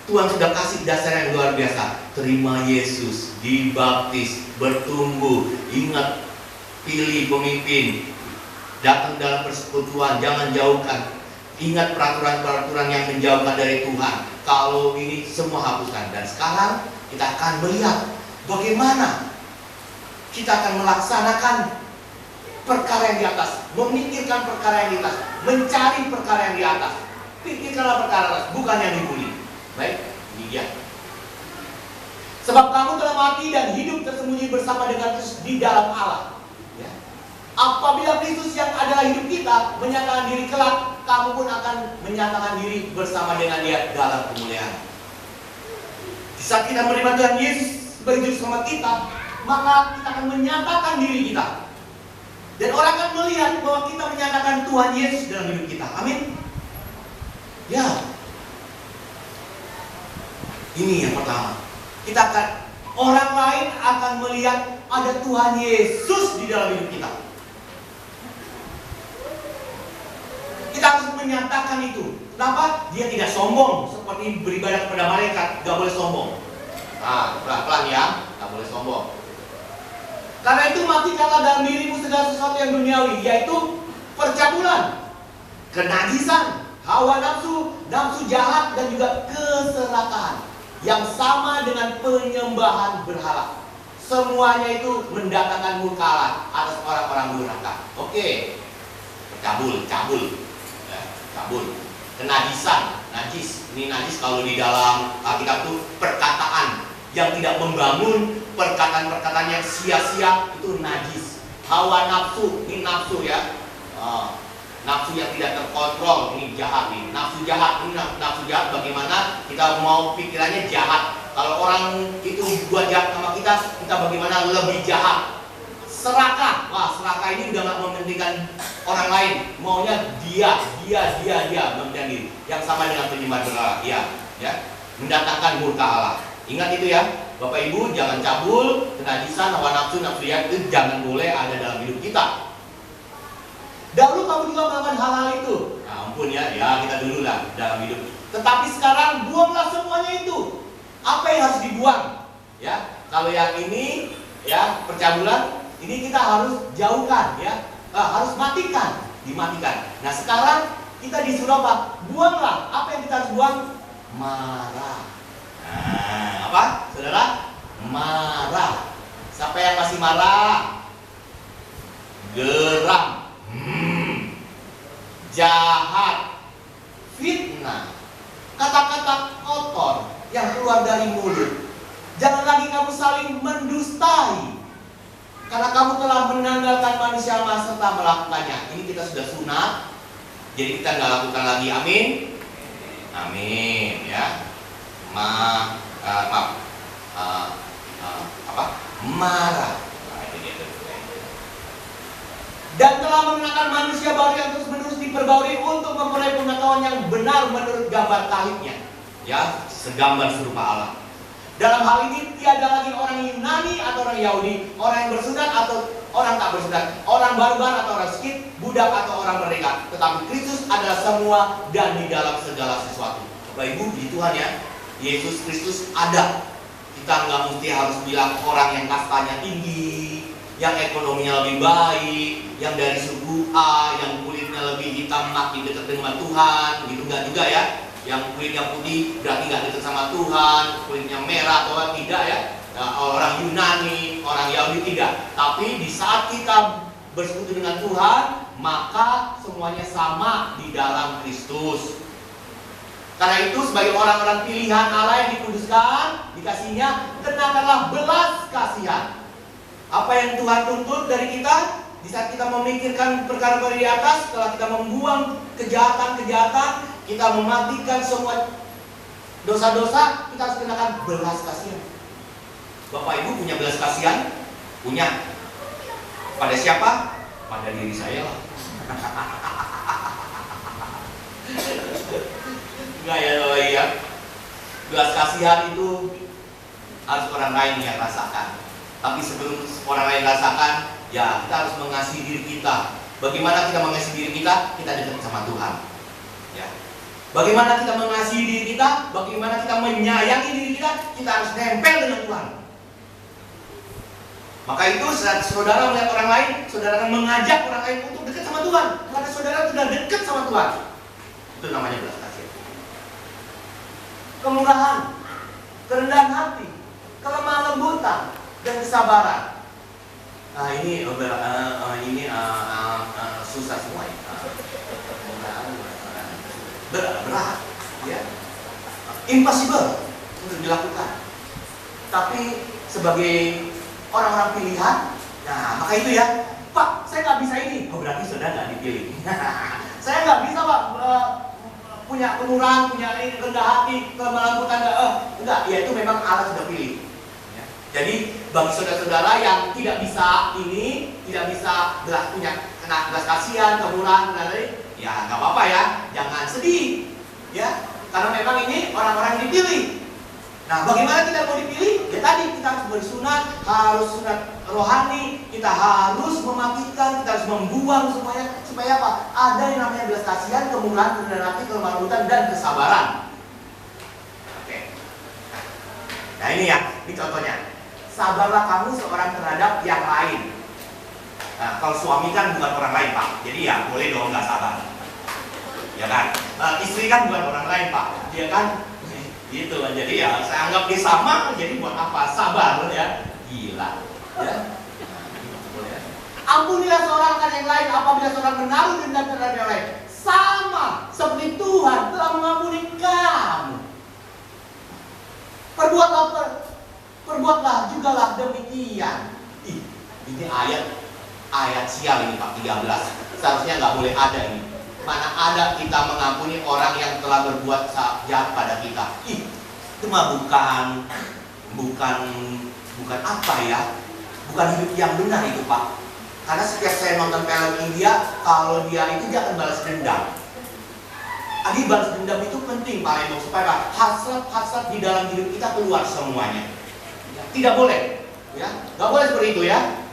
Tuhan sudah kasih dasar yang luar biasa. Terima Yesus, dibaptis, bertumbuh. Ingat, pilih pemimpin, datang dalam persekutuan, jangan jauhkan. Ingat peraturan-peraturan yang menjauhkan dari Tuhan. Kalau ini semua hapuskan. Dan sekarang kita akan melihat bagaimana kita akan melaksanakan perkara yang di atas, memikirkan perkara yang di atas, mencari perkara yang di atas. Pikirkanlah perkara atas, bukan yang di bumi. Baik, ini dia. Sebab kamu telah mati dan hidup tersembunyi bersama dengan Kristus di dalam Allah. Ya. Apabila Kristus yang adalah hidup kita menyatakan diri kelak, kamu pun akan menyatakan diri bersama dengan Dia dalam kemuliaan. Di saat kita menerima Tuhan Yesus sebagai juru selamat kita, maka kita akan menyatakan diri kita. Dan orang akan melihat bahwa kita menyatakan Tuhan Yesus dalam hidup kita. Amin. Ya. Ini yang pertama. Orang lain akan melihat ada Tuhan Yesus di dalam hidup kita. Kita harus menyatakan itu. Kenapa? Dia tidak sombong seperti beribadah kepada malaikat, gak boleh sombong. Nah, pelan-pelan ya, gak boleh sombong. Karena itu matikanlah dalam dirimu segala sesuatu yang duniawi, yaitu percabulan, kenajisan, hawa nafsu, nafsu jahat, dan juga keserakahan. yang sama dengan penyembahan berhala. Semuanya itu mendatangkan murka Allah atas orang-orang durhaka. Oke, cabul, ya, cabul, kenajisan, najis. Ini najis kalau di dalam Alkitab itu perkataan yang tidak membangun, perkataan-perkataan yang sia-sia itu najis. Hawa nafsu, ini nafsu ya. Nafsu yang tidak terkontrol, ini jahat nih. Nafsu jahat, ini nafsu jahat. Bagaimana kita mau pikirannya jahat? Kalau orang itu buat jahat sama kita bagaimana lebih jahat? Serakah, wah serakah ini udah gak mementingkan orang lain, maunya dia mementingkan diri. Yang sama dengan penyembah berhala, ya, mendatangkan murka Allah. Ingat itu ya, Bapak Ibu, jangan cabul, kenajisan, hawa nafsu, nafsu jahat itu jangan boleh ada dalam hidup kita. Dahulu kamu juga melakukan hal-hal itu. Nah, ampun ya kita dulu lah dalam hidup. Tetapi sekarang buanglah semuanya itu. Apa yang harus dibuang? Ya, kalau yang ini ya percabulan, ini kita harus jauhkan ya. Harus dimatikan. Nah, sekarang kita disuruh apa? Buanglah. Apa yang kita harus buang? Marah. Nah, apa? Saudara? Marah. Siapa yang masih marah? Geram. Jahat, fitnah, kata-kata kotor yang keluar dari mulut. Jangan lagi kamu saling mendustai, karena kamu telah menanggalkan manusia serta melakukannya. Ini kita sudah sunat, jadi kita nggak lakukan lagi. Amin, amin ya. Marah. Dan telah mengenakan manusia baru yang terus-menerus diperbarui untuk memperoleh pengetahuan yang benar menurut gambar kalibnya. Ya, segambar serupa Allah. Dalam hal ini tiada lagi orang Yunani atau orang Yahudi, orang yang bersunat atau orang tak bersunat, orang barbar atau orang skit, budak atau orang merdeka. Tetapi Kristus adalah semua dan di dalam segala sesuatu. Bapak Ibu, puji Tuhan ya, Yesus Kristus ada. Kita nggak mesti harus bilang orang yang kastanya tinggi, yang ekonominya lebih baik, yang dari suku A, yang kulitnya lebih hitam makin dekat dengan Tuhan, gitu nggak juga ya. Yang kulitnya putih berarti nggak dekat sama Tuhan, kulitnya merah atau tidak ya. Orang Yunani, orang Yahudi tidak. Tapi di saat kita bersekutu dengan Tuhan, maka semuanya sama di dalam Kristus. Karena itu sebagai orang-orang pilihan Allah yang dikuduskan, dikasihnya, kenakanlah belas kasihan. Apa yang Tuhan tuntut dari kita di saat kita memikirkan perkara-perkara di atas, setelah kita membuang kejahatan-kejahatan, kita mematikan semua dosa-dosa, kita harus kenakan belas kasihan. Bapak Ibu punya belas kasihan? Punya. Pada siapa? Pada diri saya lah. Enggak ya, iya. Belas kasihan itu harus orang lain yang rasakan. Tapi sebelum orang lain rasakan, ya kita harus mengasihi diri kita. Bagaimana kita mengasihi diri kita? Kita dekat sama Tuhan. Ya. Bagaimana kita mengasihi diri kita? Bagaimana kita menyayangi diri kita? Kita harus nempel dengan Tuhan. Maka itu saat saudara melihat orang lain, saudara akan mengajak orang lain untuk dekat sama Tuhan. Karena saudara sudah dekat sama Tuhan. Itu namanya belas kasihan. Kemurahan, kerendahan hati, kelemah lembutan, dan kesabaran. Nah ini susah semua ya. Berat, ya, impossible untuk dilakukan. Tapi sebagai orang-orang pilihan, nah maka itu ya, Pak, saya nggak bisa ini. Oh berarti saudara nggak dipilih. Saya nggak bisa Pak, punya kemurahan, punya rendah hati, kelemah lembutan, enggak. Ya itu memang Allah sudah pilih. Jadi bagi saudara-saudara yang tidak bisa ini, tidak bisa punya kena belas kasihan, kemurahan, ya nggak apa-apa ya, jangan sedih, ya, karena memang ini orang-orang yang dipilih. Nah, bagaimana kita mau dipilih? Ya tadi kita harus bersunat, harus sunat rohani, kita harus mematikan, kita harus membuang semuanya supaya apa? Ada yang namanya belas kasihan, kemurahan, kerendahan hati, kelemah lembutan, dan kesabaran. Oke. Nah ini ya, ini contohnya. Sabarlah kamu seorang terhadap yang lain. Nah, kalau suami kan bukan orang lain Pak, jadi ya boleh dong nggak sabar, ya kan? Istri kan bukan orang lain Pak, dia kan, Gitu kan. Jadi ya saya anggap dia sama, jadi buat apa? Sabar ya. Gila. Ya. Ampunilah seorang akan yang lain apabila seorang menaruh dendam terhadap yang lain. Sama seperti Tuhan telah mengampuni kamu. Perbuatlah jugalah demikian. Ini ayat sial ini Pak 13. Seharusnya nggak boleh ada ini. Mana ada kita mengampuni orang yang telah berbuat jahat pada kita. Itu mah bukan apa ya? Bukan hidup yang benar itu Pak. Karena setiap saya nonton film India, kalau dia itu dia akan balas dendam. Adi balas dendam itu penting Pak Eno, supaya hasrat-hasrat di dalam hidup kita keluar semuanya. Tidak boleh, ya, nggak boleh seperti itu ya.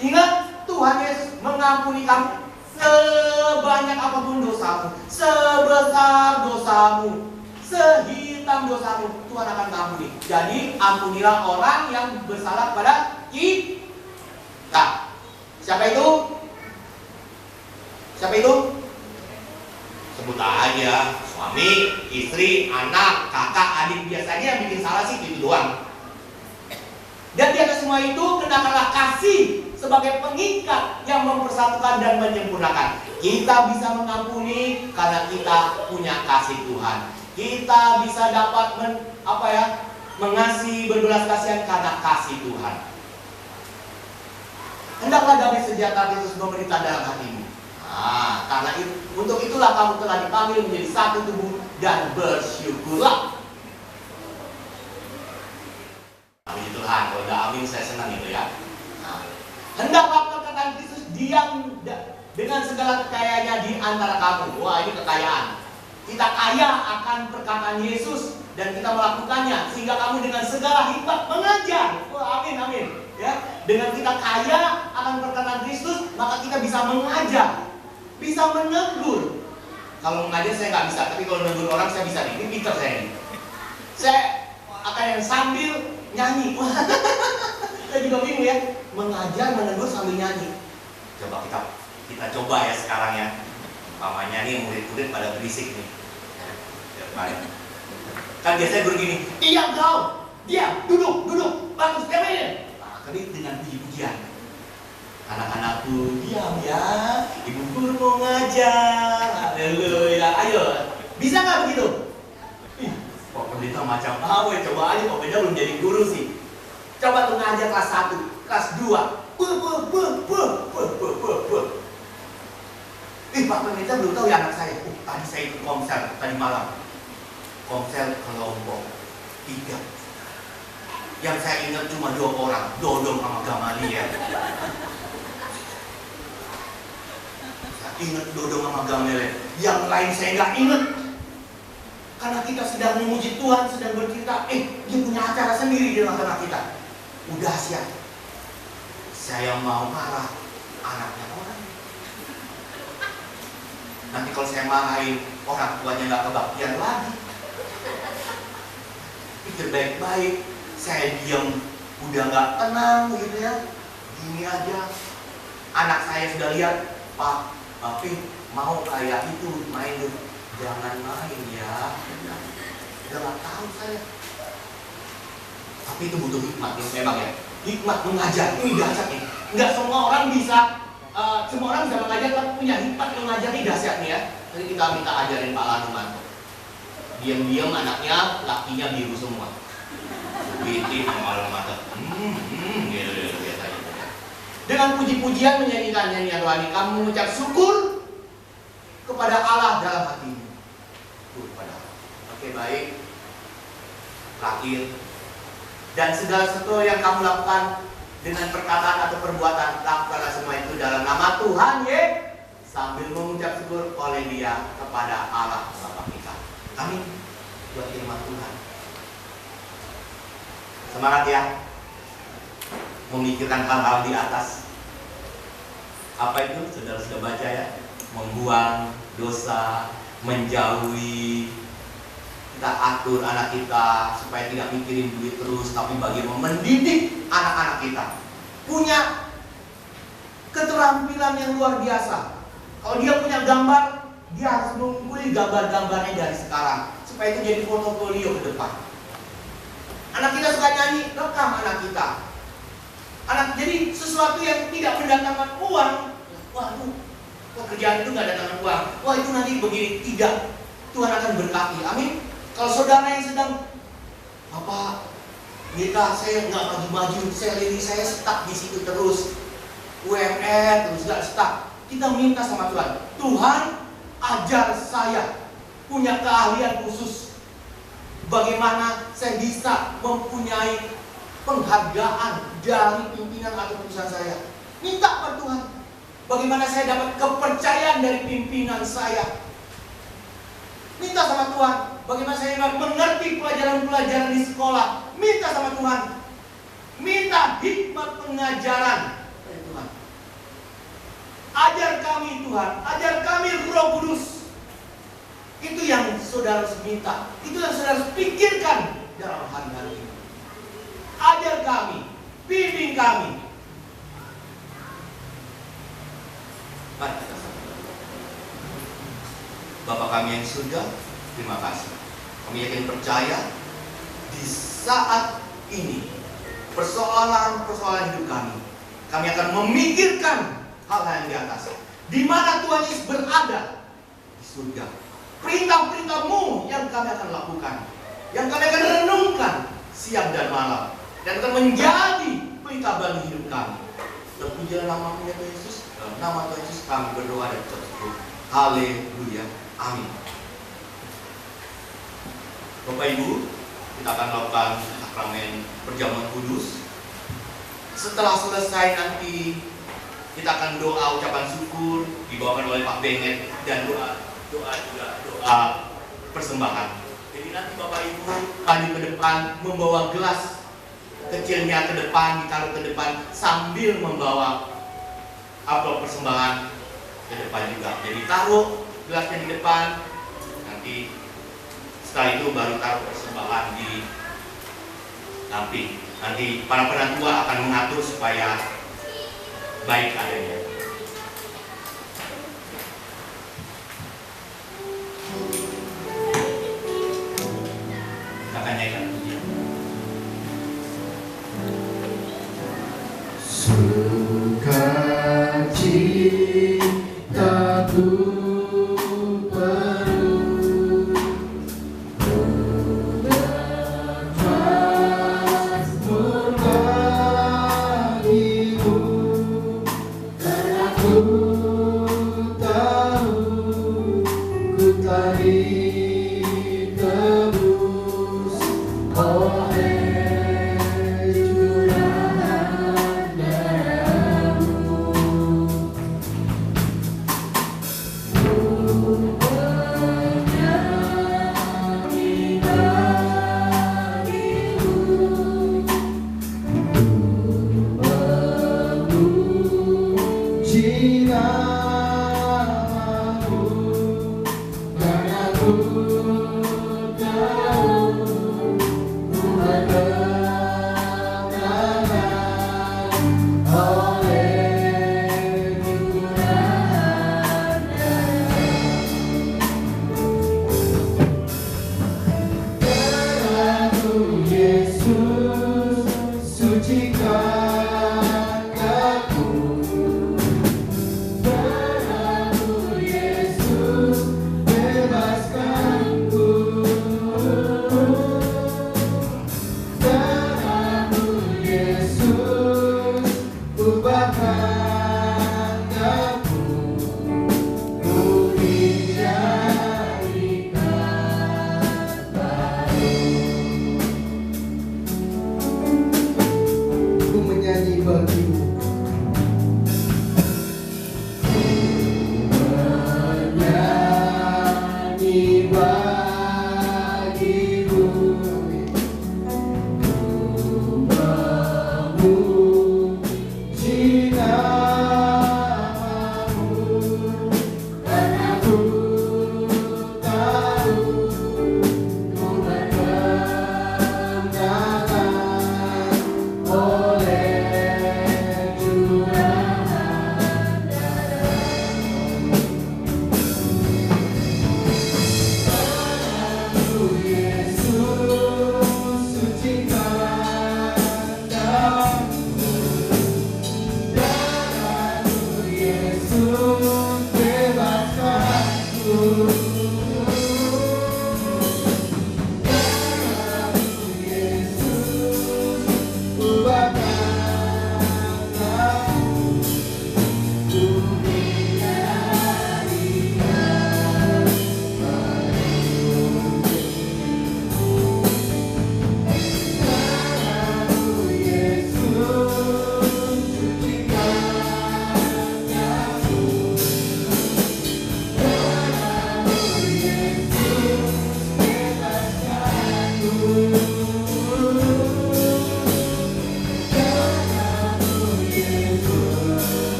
Ingat, Tuhan Yesus mengampuni kamu sebanyak apapun dosamu, sebesar dosamu, sehitam dosamu, Tuhan akan mengampuni. Jadi ampunilah orang yang bersalah pada kita. Siapa itu? Siapa itu? Sebut aja, suami, istri, anak, kakak, adik. Biasanya yang bikin salah sih itu doang. Dan di atas semua itu kenakanlah kasih sebagai pengikat yang mempersatukan dan menyempurnakan. Kita bisa mengampuni karena kita punya kasih Tuhan. Kita bisa dapat mengasihi, berbelas kasihan karena kasih Tuhan. Hendaklah damai sejahtera Kristus memerintah dalam hatimu. Karena untuk itulah kamu telah dipanggil menjadi satu tubuh dan bersyukurlah. Puji Tuhan, kalau udah amin saya senang itu ya. Hendaklah perkataan Kristus diam dengan segala kekayaannya di antara kamu. Wah, ini kekayaan. Kita kaya akan perkataan Yesus dan kita melakukannya sehingga kamu dengan segala hikmat mengajar. Wah, amin, amin. Ya, dengan kita kaya akan perkataan Kristus, maka kita bisa mengajar, bisa menegur. Kalau mengajar saya nggak bisa, tapi kalau menegur orang saya bisa. Ini pintar saya ini. Saya akan yang sambil nyanyi. Saya juga bingung ya, mengajar, menegur sambil nyanyi. Coba kita coba ya sekarang ya. Mamanya nih murid-murid pada berisik nih. Kan biasanya guru gini, diam kau, diam, duduk, bagus, diamin. Tapi dengan puji-pujian. Anak-anakku diam ya, ibu guru mau ngajar. Haleluya, ayo. Bisa nggak begitu? Kok pendeta macam apa ya? Coba aja, kok pendeta belum jadi guru sih. Coba tuh ngajar kelas 1, kelas 2. Pak pendeta belum tahu ya anak saya. Tadi saya ikut komsel, tadi malam. Komsel kelompok 3. Yang saya ingat cuma 2 orang, Dodong sama Gamaliel. Saya ingat Dodong sama Gamaliel. Yang lain saya nggak ingat. Karena kita sedang memuji Tuhan, sedang bercerita, dia punya acara sendiri di tengah-tengah kita. Udah siap. Saya mau marah anaknya orang. Nanti kalau saya marahin, orang tuanya nggak kebaktian lagi. Pikir baik-baik. Saya diam, udah nggak tenang gitu ya. Gini aja. Anak saya sudah lihat, Pak, Papi mau kayak itu main dulu. Jangan main ya. Udah nggak tahu saya. Tapi itu butuh hikmat ya, memang ya. Hikmat mengajar, ini dahsyat nih. Nggak semua orang bisa, semua orang bisa mengajar, tapi punya hikmat mengajar ini dahsyat nih ya. Nanti kita minta ajarin Pak Lanuman. Diam-diam anaknya, lakinya biru semua. Bikin malam mata, gitu biasanya. Dengan puji-pujian menyanyikan nyanyian rohani, kamu mengucap syukur kepada Allah dalam hatimu. Oke, baik. Terakhir, dan segala sesuatu yang kamu lakukan dengan perkataan atau perbuatan, lakukanlah semua itu dalam nama Tuhan sambil mengucap syukur oleh Dia kepada Allah Bapa kita. Amin. Buat firman Tuhan. Semangat ya, memikirkan hal-hal di atas. Apa itu? Saudara sudah baca ya. Membuang dosa, menjauhi. Kita atur anak kita supaya tidak mikirin duit terus, tapi bagaimana mendidik anak-anak kita. Punya keterampilan yang luar biasa. Kalau dia punya gambar, dia harus mengumpuli gambar-gambarnya dari sekarang. supaya itu jadi portofolio ke depan. Anak kita suka nyanyi, rekam anak kita. Jadi sesuatu yang tidak mendatangkan uang, waduh, pekerjaan itu nggak datangkan uang. Wah, itu nanti begini. Tidak, Tuhan akan berkati. Amin. Kalau saudara yang sedang, Bapak, Mita, saya nggak maju-maju, saya stuck di situ terus, UMR terus nggak stuck. Kita minta sama Tuhan, Tuhan ajar saya punya keahlian khusus. Bagaimana saya bisa mempunyai penghargaan dari pimpinan atau perusahaan saya. Minta pada Tuhan. Bagaimana saya dapat kepercayaan dari pimpinan saya. Minta sama Tuhan. Bagaimana saya mengerti pelajaran-pelajaran di sekolah. Minta sama Tuhan. Minta hikmat pengajaran dari Tuhan. Ajar kami Tuhan. Ajar kami Roh Kudus. Itu yang saudara harus minta. Itu yang saudara harus pikirkan dalam hari-hari ini. Ajar kami, bimbing kami. Mari kita sama. Bapa kami yang surga, terima kasih. Kami yakin percaya di saat ini persoalan-persoalan hidup kami akan memikirkan hal-hal yang di atas. Di mana Tuhan Yesus berada di surga. Perintah-perintah-Mu yang kami akan lakukan, yang kami akan renungkan siang dan malam, dan akan menjadi pelita bagi hidup kami. Terpujilah nama-Mu ya Tuhan Yesus. Dalam nama Tuhan Yesus kami berdoa dan bersyukur. Haleluya. Amin. Bapak Ibu, kita akan melakukan sakramen perjamuan kudus. Setelah selesai nanti kita akan doa ucapan syukur dibawakan oleh Pak Benget dan doa persembahan. Jadi nanti Bapak Ibu maju ke depan membawa gelas kecilnya ke depan, ditaruh ke depan sambil membawa amplop persembahan ke depan juga. Jadi taruh gelasnya di depan, nanti setelah itu baru taruh persembahan di samping. Nanti para penantua akan mengatur supaya baik adanya. Akan nyanyikan pujian. Sukacitaku penuh Mazmur bagimu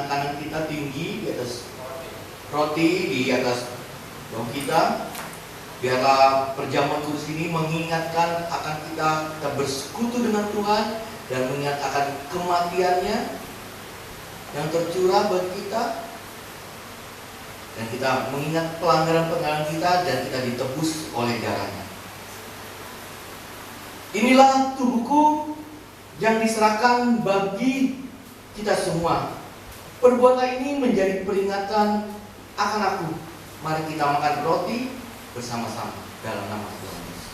tangan kanan kita tinggi di atas roti, di atas dong kita. Biarlah perjamuan kudus ini mengingatkan akan kita bersekutu dengan Tuhan dan mengingat akan kematiannya yang tercurah bagi kita, dan kita mengingat pelanggaran-pelanggaran kita dan kita ditebus oleh darahnya. Inilah tubuhku yang diserahkan bagi kita semua. Perbuatlah ini menjadi peringatan akan aku. Mari kita makan roti bersama-sama dalam nama Tuhan Yesus.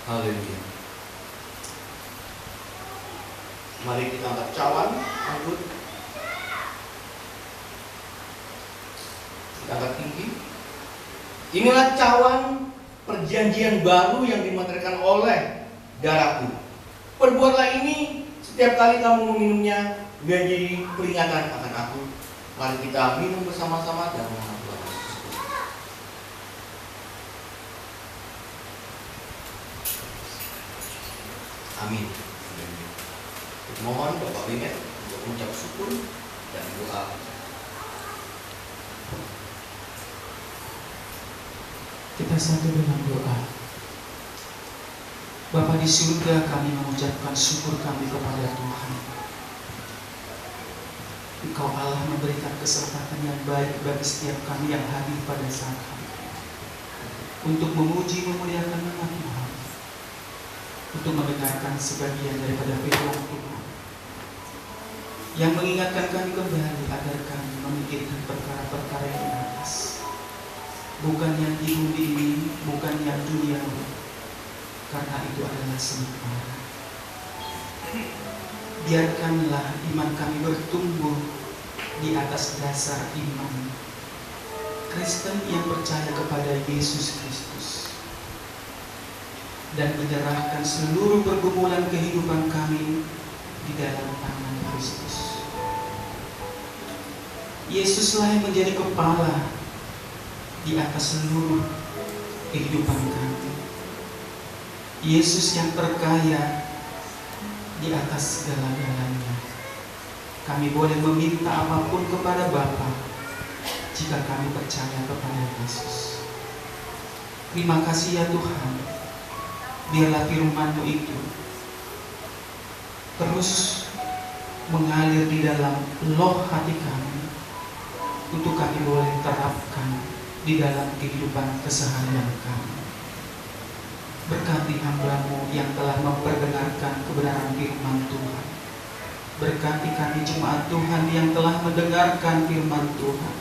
Haleluya. Mari kita angkat cawan, angkut. Kita angkat tinggi. Inilah cawan perjanjian baru yang dimateraikan oleh darahku. Perbuatlah ini setiap kali kamu meminumnya menjadi peringatan akan aku. Mari kita minum bersama-sama dalam nama Tuhan Yesus. Amin. Mohon Bapak Benet untuk mengucap syukur dan doa. Kita satu dengan doa. Bapa di surga, kami mengucapkan syukur kami kepada Tuhan. Engkau Allah memberikan kesempatan yang baik bagi setiap kami yang hadir pada saat ini untuk memuji memuliakan nama Tuhan, untuk mendengarkan sebagian daripada firman Tuhan yang mengingatkan kami kembali agar kami memikirkan perkara-perkara yang di atas, bukan yang di bumi ini, bukan yang duniawi, karena itu adalah sementara. Biarkanlah iman kami bertumbuh di atas dasar iman Kristen yang percaya kepada Yesus Kristus dan menyerahkan seluruh pergumulan kehidupan kami di dalam tangan Kristus. Yesuslah yang menjadi kepala di atas seluruh kehidupan kami. Yesus yang terkaya di atas segala-galanya. Kami boleh meminta apapun kepada Bapa jika kami percaya kepada Yesus. Terima kasih ya Tuhan. Biarlah firman-Mu itu terus mengalir di dalam loh hati kami untuk kami boleh terapkan di dalam kehidupan keseharian kami. Berkati hamba-Mu yang telah memperdengarkan kebenaran firman Tuhan. Berkati kami jemaat Tuhan yang telah mendengarkan firman Tuhan,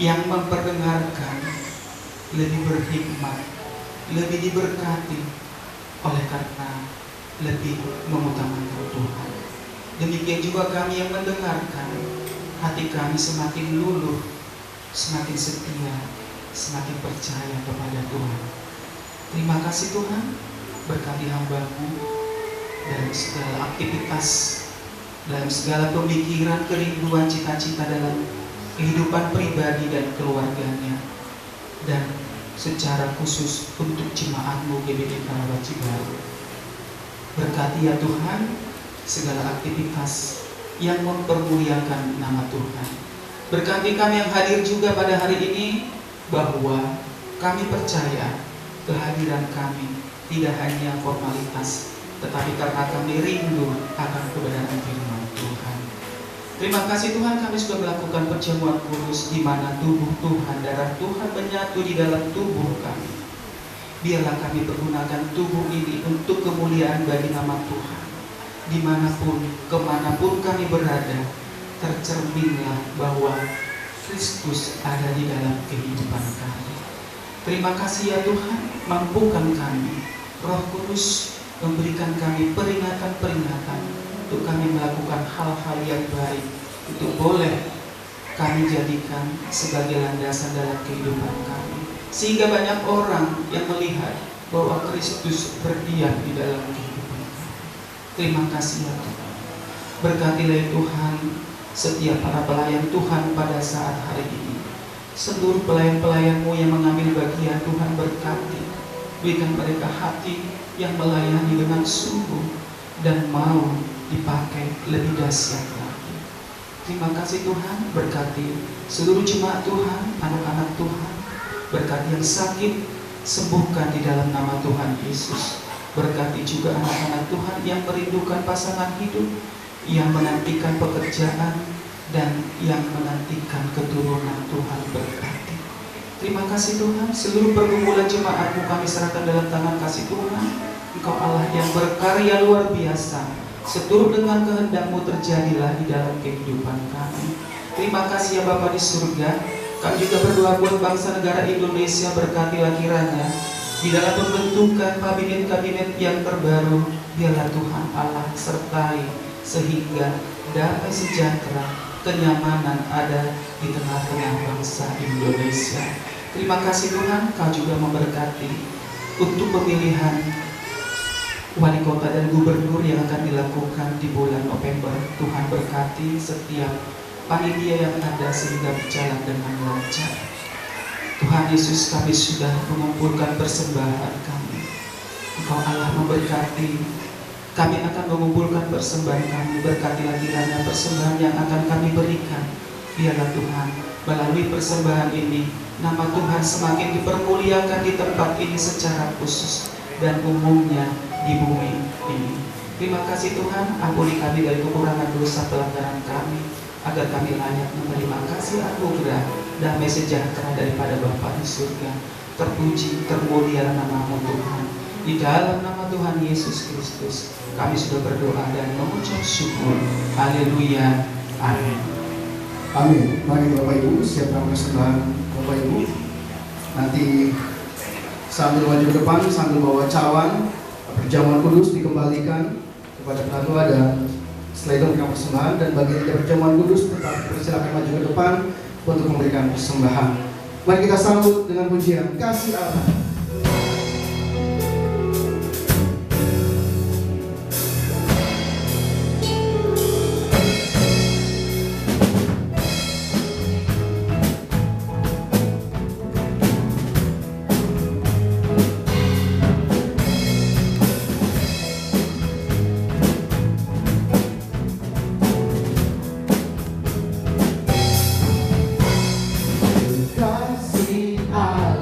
yang memperdengarkan lebih berhikmat, lebih diberkati oleh karena lebih mengutamakan Tuhan. Demikian juga kami yang mendengarkan, hati kami semakin luluh, semakin setia, semakin percaya kepada Tuhan. Terima kasih Tuhan, berkati hamba-Mu dalam segala aktivitas, dalam segala pemikiran, kerinduan, cita-cita dalam kehidupan pribadi dan keluarganya, dan secara khusus untuk jemaat-Mu GBI Karawa Cibaru. Berkati ya Tuhan segala aktivitas yang mempermuliakan nama Tuhan. Berkati kami yang hadir juga pada hari ini, bahwa kami percaya kehadiran kami tidak hanya formalitas, tetapi karena kami rindu akan kebenaran firman Tuhan. Terima kasih Tuhan, kami sudah melakukan perjamuan kudus di mana tubuh Tuhan, darah Tuhan menyatu di dalam tubuh kami. Biarlah kami pergunakan tubuh ini untuk kemuliaan bagi nama Tuhan. Dimanapun, kemanapun kami berada, tercerminlah bahwa Kristus ada di dalam kehidupan kami. Terima kasih ya Tuhan, mampukan kami, Roh Kudus memberikan kami peringatan-peringatan untuk kami melakukan hal-hal yang baik, untuk boleh kami jadikan sebagai landasan dalam kehidupan kami, sehingga banyak orang yang melihat bahwa Kristus berdiam di dalam kehidupan kami. Terima kasih ya Tuhan. Berkatilah Tuhan setiap para pelayan Tuhan pada saat hari ini. Seluruh pelayan-pelayan-Mu yang mengambil bagian, Tuhan berkati. Berikan mereka hati yang melayani dengan sungguh dan mau dipakai lebih dahsyat lagi. Terima kasih Tuhan, berkati seluruh jemaat Tuhan, anak-anak Tuhan. Berkati yang sakit, sembuhkan di dalam nama Tuhan Yesus. Berkati juga anak-anak Tuhan yang merindukan pasangan hidup, yang menantikan pekerjaan, dan yang menantikan keturunan. Tuhan berkati. Terima kasih Tuhan, seluruh pergumulan jemaat-Mu kami serahkan dalam tangan kasih Tuhan. Engkau Allah yang berkarya luar biasa. Seturut dengan kehendak-Mu terjadilah di dalam kehidupan kami. Terima kasih ya Bapa di surga. Kami juga berdoa buat bangsa negara Indonesia, berkatilah kiranya di dalam pembentukan kabinet-kabinet yang terbaru. Biarlah Tuhan Allah sertai sehingga damai sejahtera, kenyamanan ada di tengah-tengah bangsa Indonesia. Terima kasih Tuhan, Kau juga memberkati untuk pemilihan wali kota dan gubernur yang akan dilakukan di bulan November. Tuhan berkati setiap panitia yang ada sehingga berjalan dengan lancar. Tuhan Yesus, kami sudah mengumpulkan persembahan kami. Engkau Allah memberkati. Kami akan mengumpulkan persembahan kami. Berkatilah kiranya persembahan yang akan kami berikan. Biarlah Tuhan, melalui persembahan ini, nama Tuhan semakin dipermuliakan di tempat ini secara khusus dan umumnya di bumi ini. Terima kasih Tuhan, ampuni kami dari kekurangan dosa pelanggaran kami, agar kami layak menerima kasih anugerah damai sejahtera daripada Bapa di surga. Terpuji, termulia nama-Mu Tuhan. Di dalam nama Tuhan Yesus Kristus, kami sudah berdoa dan mengucap syukur. Haleluya. Amin. Amin. Mari Bapak Ibu siapkan persembahan Bapak Ibu. Nanti sambil maju ke depan, sambil bawa cawan, perjamuan kudus dikembalikan kepada penatua, dan setelah itu memberikan persembahan. Dan bagi yang tidak perjamuan kudus tetap persilakan maju ke depan untuk memberikan persembahan. Mari kita sambut dengan pujian Kasih Allah. Kasih Allah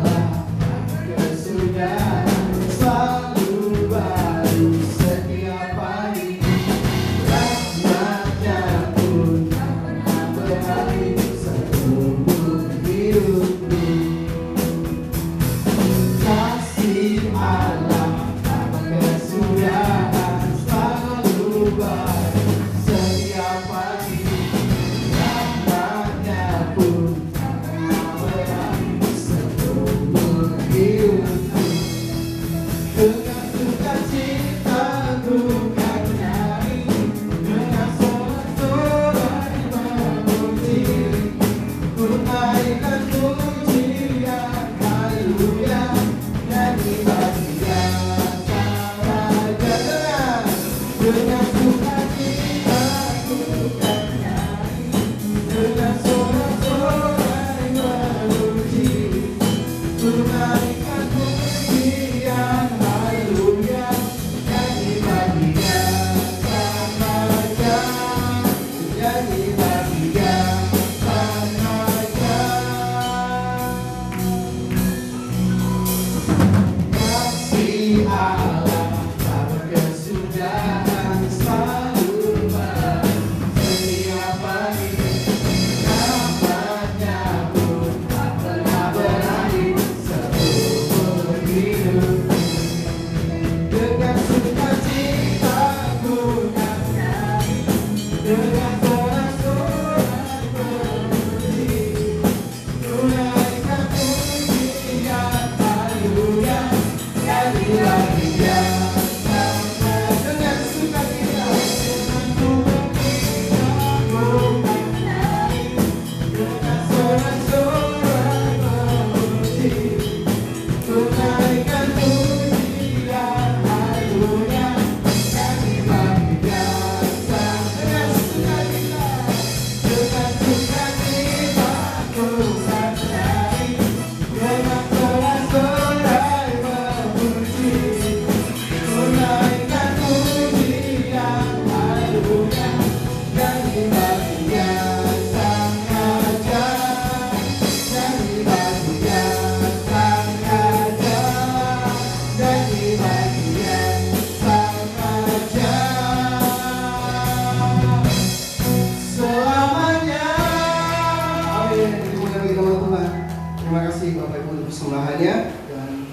persembahanya, dan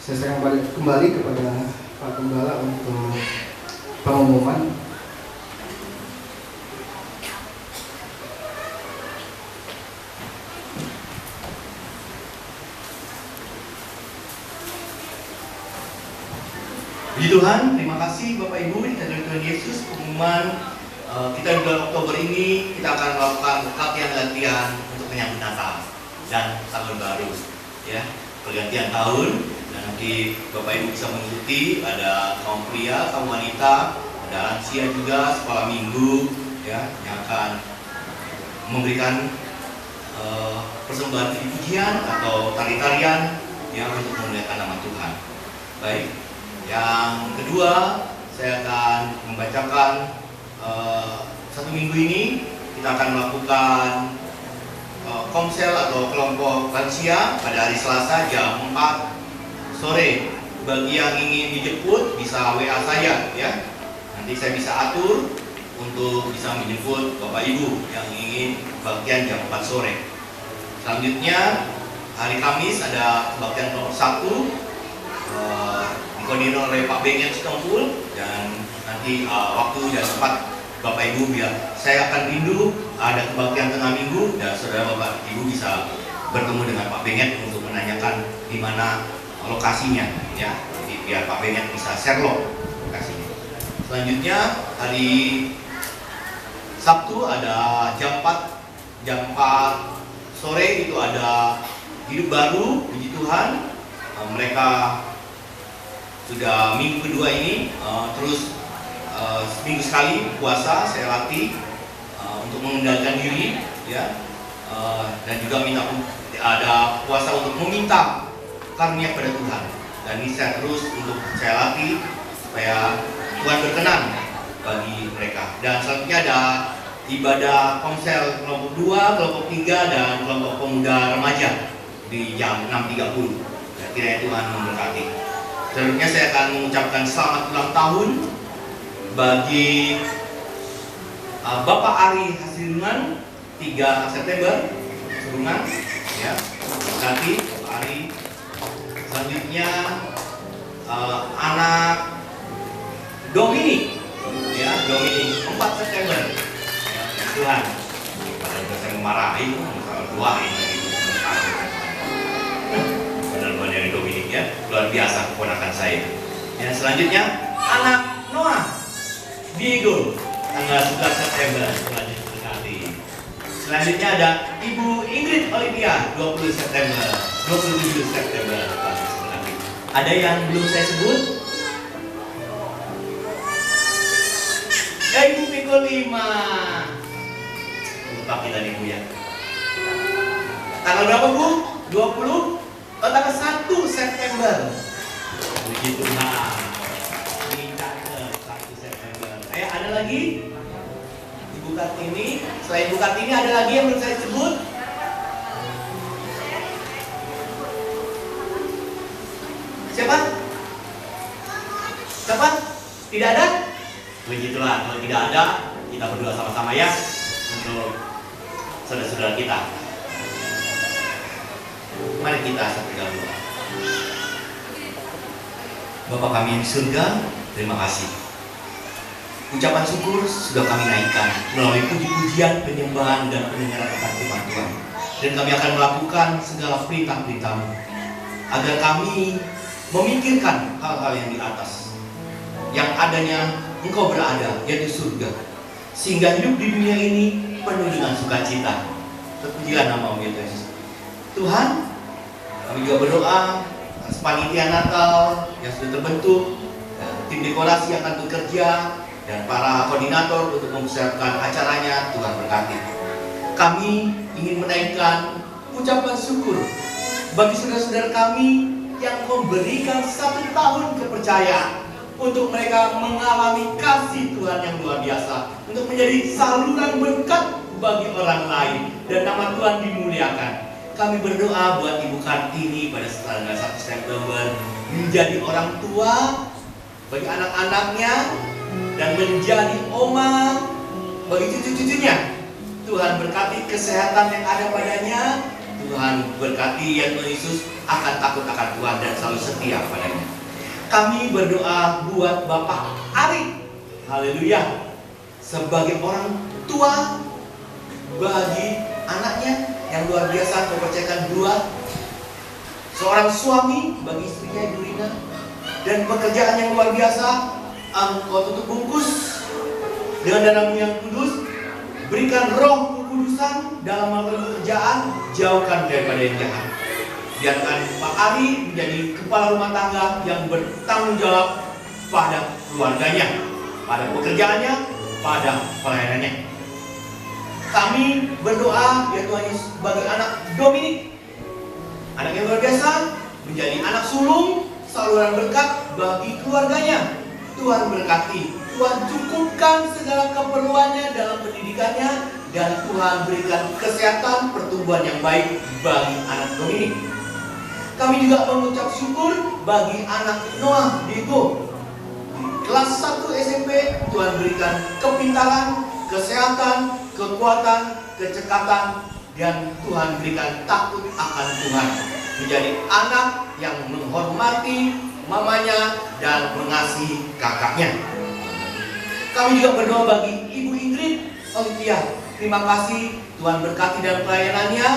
saya serahkan kembali kepada Pak Gembala untuk pengumuman. Puji Tuhan, terima kasih Bapak Ibu di dalam Tuhan Yesus. Pengumuman kita di bulan Oktober ini kita akan melakukan latihan untuk menyambut Natal dan tahun baru, ya, pergantian tahun. Dan nanti Bapak Ibu bisa mengikuti, ada kaum pria, kaum wanita, ada lansia juga, sekolah minggu, ya, yang akan memberikan persembahan pujian atau tari-tarian yang untuk memuliakan nama Tuhan. Baik. Yang kedua, saya akan membacakan satu minggu ini kita akan melakukan komsel atau kelompok lansia pada hari Selasa jam 4 sore. Bagi yang ingin dijemput bisa WA saya, ya. Nanti saya bisa atur untuk bisa menjemput Bapak Ibu yang ingin kebaktian jam 4 sore. Selanjutnya hari Kamis ada kebaktian nomor 1 dikoordinir oleh Pak Benget Setompul, dan nanti waktu dan tempat Bapak Ibu biar saya akan rindu ada kebaktian tengah minggu, dan saudara Bapak Ibu bisa bertemu dengan Pak Benget untuk menanyakan di mana lokasinya, ya. Jadi biar Pak Benget bisa share lokasinya. Selanjutnya hari Sabtu ada jam 4 sore itu ada hidup baru, puji Tuhan. Mereka sudah minggu kedua ini terus seminggu sekali puasa saya latih untuk mengendalikan diri, ya, dan juga minta ada puasa untuk meminta karunia pada Tuhan, dan ini saya terus untuk saya latih supaya Tuhan berkenan bagi mereka. Dan selanjutnya ada ibadah komsel kelompok 2, kelompok 3 dan kelompok pemuda remaja di jam 6.30. Ya, kiranya Tuhan memberkati. Selanjutnya saya akan mengucapkan selamat ulang tahun bagi Bapak Ari Hasilungan 3 September Hasilungan, ya, berkati Bapak Ari. Selanjutnya anak Dominik, ya, Dominik 4 September, ya, Tuhan. Padahal saya memarahi, doain lagi. Benar-benar dari Dominik, ya, luar biasa keponakan saya. Yang selanjutnya anak Noah Diego tanggal 11 September, Tuhan Yesus berkati. Selanjutnya ada Ibu Ingrid Olivia 20 September, 27 September, Tuhan Yesus berkati. Ada yang belum saya sebut? Ya, Ibu Piko 5. Lupa kita nih Bu, ya. Tanggal berapa Bu? 20? Oh, tanggal 1 September. Puji Tuhan. Ini catat 1 September. Ada lagi? Ibu Kartini. Selain Ibu Kartini ada lagi yang belum saya sebut? Siapa? Siapa? Tidak ada? Puji Tuhan. Kalau tidak ada, kita berdoa sama-sama, ya, untuk saudara-saudara kita. Mari kita sampai dalam doa. Bapak kami yang di surga, terima kasih. Ucapan syukur sudah kami naikkan melalui puji-pujian, penyembahan, dan pendengaran akan firman Tuhan. Dan kami akan melakukan segala perintah-perintah-Mu agar kami memikirkan hal-hal yang di atas, yang adanya Engkau berada, yaitu surga, sehingga hidup di dunia ini penuh dengan sukacita. Terpujilah nama-Mu, ya Yesus. Tuhan, kami juga berdoa atas panitia Natal yang sudah terbentuk, tim dekorasi yang akan bekerja, dan para koordinator untuk mempersiapkan acaranya. Tuhan berkati. Kami ingin menaikkan ucapan syukur bagi saudara-saudara kami yang memberikan 1 tahun kepercayaan untuk mereka mengalami kasih Tuhan yang luar biasa, untuk menjadi saluran berkat bagi orang lain, dan nama Tuhan dimuliakan. Kami berdoa buat Ibu Kartini pada tanggal 1 September menjadi orang tua bagi anak-anaknya dan menjadi oma bagi cucu-cucunya. Tuhan berkati kesehatan yang ada padanya. Tuhan berkati ya Tuhan Yesus, akan takut akan Tuhan dan selalu setia padanya. Kami berdoa buat Bapak Ari, haleluya, sebagai orang tua bagi anaknya yang luar biasa, mempercayakan dua, seorang suami bagi istrinya Ibu Rina, dan pekerjaan yang luar biasa. Engkau tutup bungkus dengan dana-Mu yang kudus, berikan roh kekudusan dalam melakukan pekerjaan, jauhkan daripada yang jahat. Biarkan Pak Ari menjadi kepala rumah tangga yang bertanggung jawab pada keluarganya, pada pekerjaannya, pada pelayanannya. Kami berdoa ya Tuhan Yesus bagi anak Dominik, anak yang luar biasa, menjadi anak sulung, saluran berkat bagi keluarganya. Tuhan berkati, Tuhan cukupkan segala keperluannya dalam pendidikannya, dan Tuhan berikan kesehatan, pertumbuhan yang baik bagi anak Dominik. Kami juga mengucap syukur bagi anak Noah Diego, kelas 1 SMP. Tuhan berikan kepintaran, kesehatan, kekuatan, kecekatan, dan Tuhan berikan takut akan Tuhan, menjadi anak yang menghormati mamanya dan mengasihi kakaknya. Kami juga berdoa bagi Ibu Ingrid Olivia. Terima kasih, Tuhan berkati dalam pelayanannya,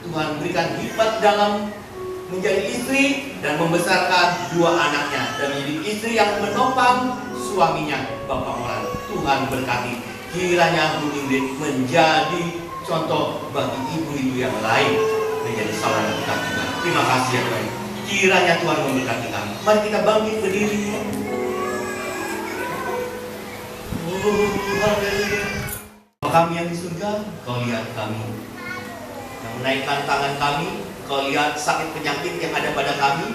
Tuhan berikan hikmat dalam menjadi istri dan membesarkan dua anaknya, dan menjadi istri yang menopang suaminya, Bapak Moran. Tuhan berkati. Kiranya Bu Ingrid menjadi contoh bagi ibu-ibu yang lain, menjadi saudara kita juga. Terima kasih ya Tuhan. Kiranya Tuhan memberkati kami. Mari kita bangkit berdiri. Haleluya. Kami yang di surga, Kau lihat kami. Yang menaikkan tangan kami, Kau lihat sakit penyakit yang ada pada kami.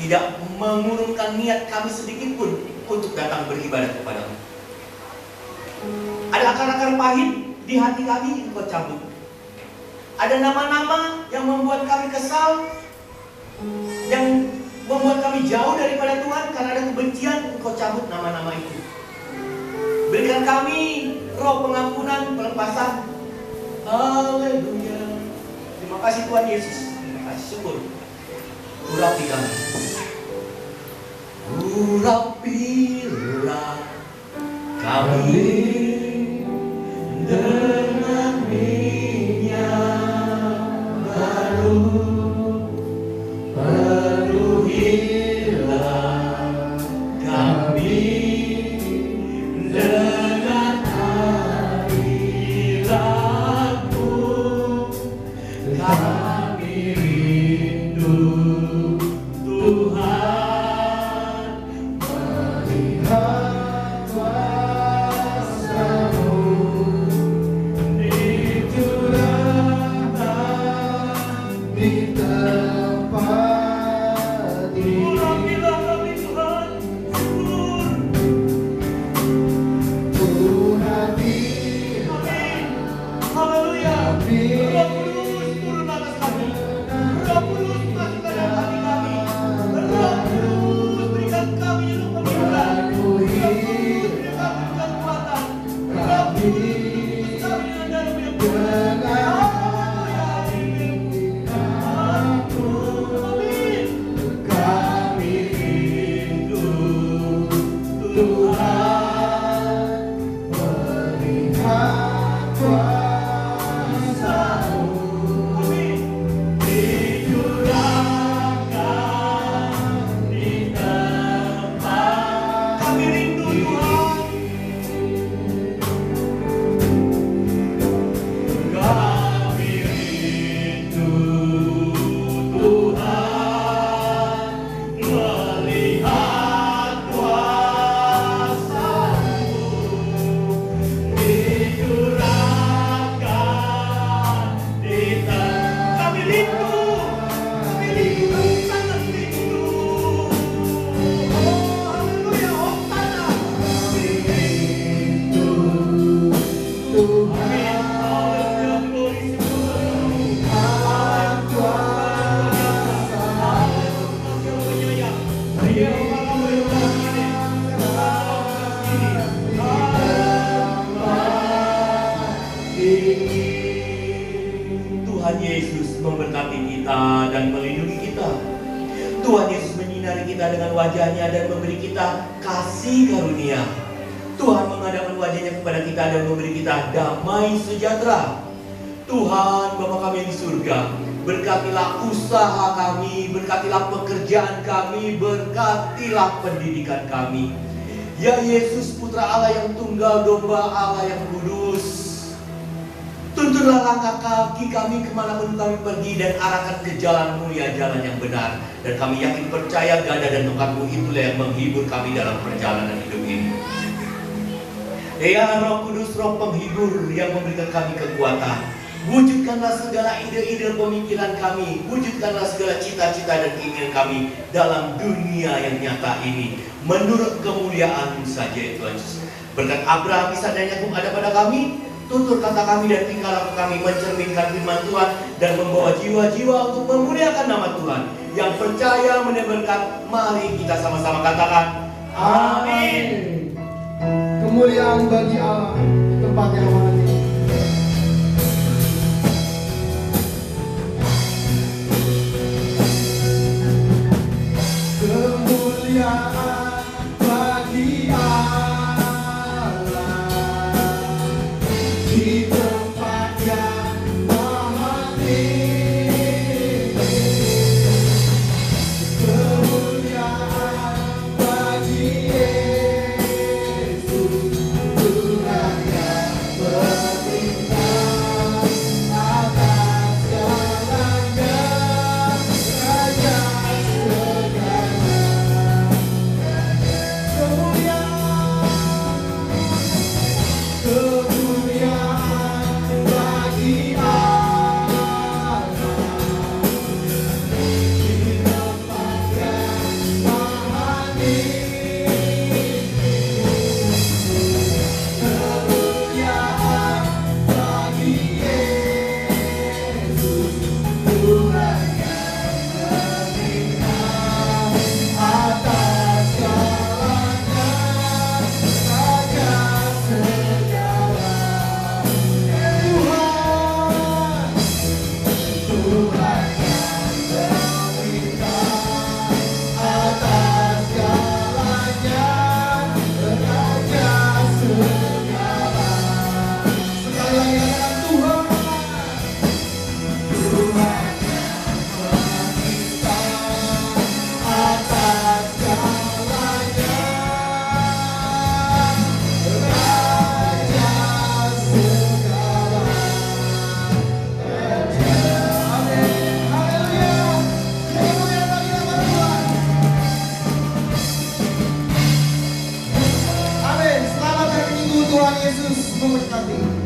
Tidak mengurungkan niat kami sedikit pun untuk datang beribadah kepada-Mu. Ada akar-akar pahit di hati kami, Engkau cabut. Ada nama-nama yang membuat kami kesal, yang membuat kami jauh daripada Tuhan karena ada kebencian, Engkau cabut nama-nama itu. Berikan kami roh pengampunan, pelepasan. Haleluya. Terima kasih Tuhan Yesus. Terima kasih, syukur. Urapi kami. Urapilah kami dengan minyak baru, penuhilah kami dengan hadirat-Mu. Kami rindu Tuhan, melihat kuasa-Mu dicurahkan di tempat ini. Urapilah kami Tuhan, syukur. Tuhan bilang, haleluya. Roh Kudus turun atas kami. Roh Kudus masukkan dalam hati kami. Roh Kudus berikan kami ilmu pemikiran. Roh Kudus berikan kami kekuatan. Roh Kudus kami dengan dalam yang benar. Haleluya. Aku kita dan melindungi kita. Tuhan Yesus menyinari kita dengan wajah-Nya dan memberi kita kasih karunia. Tuhan menghadapkan wajah-Nya kepada kita dan memberi kita damai sejahtera. Tuhan Bapa kami yang di surga, berkatilah usaha kami, berkatilah pekerjaan kami, berkatilah pendidikan kami. Ya Yesus, Putra Allah yang tunggal, domba Allah yang kudus, tuntunlah langkah kaki kami kemanapun kami pergi dan arahkan ke jalan mulia, jalan yang benar. Dan kami yakin percaya gada dan tongkat-Mu itulah yang menghibur kami dalam perjalanan hidup ini. Ya Roh Kudus, Roh penghibur yang memberikan kami kekuatan. Wujudkanlah segala ide-ide pemikiran kami, wujudkanlah segala cita-cita dan keinginan kami dalam dunia yang nyata ini, menurut kemuliaan-Mu saja ya Tuhan Yesus. Berkat Abraham, Ishak dan Yakub ada pada kami, tutur kata kami dan tingkah laku kami mencerminkan firman Tuhan dan membawa jiwa-jiwa untuk memuliakan nama Tuhan. Yang percaya mendengarkan, mari kita sama-sama katakan amin. Kemuliaan bagi Allah di tempat yang mana ini. Kemuliaan bagi Allah di tempat yang maha tinggi. Kemuliaan bagi Yesus, Tuhan yang bertindak atas segalanya, Raja segala. Kemuliaan bagi Allah di tempat yang maha tinggi. Kemuliaan bagi Yesus, Tuhan yang bertindak atas segalanya, Raja segala. Tuhan yang bertindak atas segalanya, Raja segala. Sekali lagi katakan Tuhan. Tuhan yang bertindak atas segalanya, Raja segala. Amin. Haleluya. Kemuliaan bagi nama Tuhan. Amin. Selamat hari Minggu, Tuhan Yesus memberkati.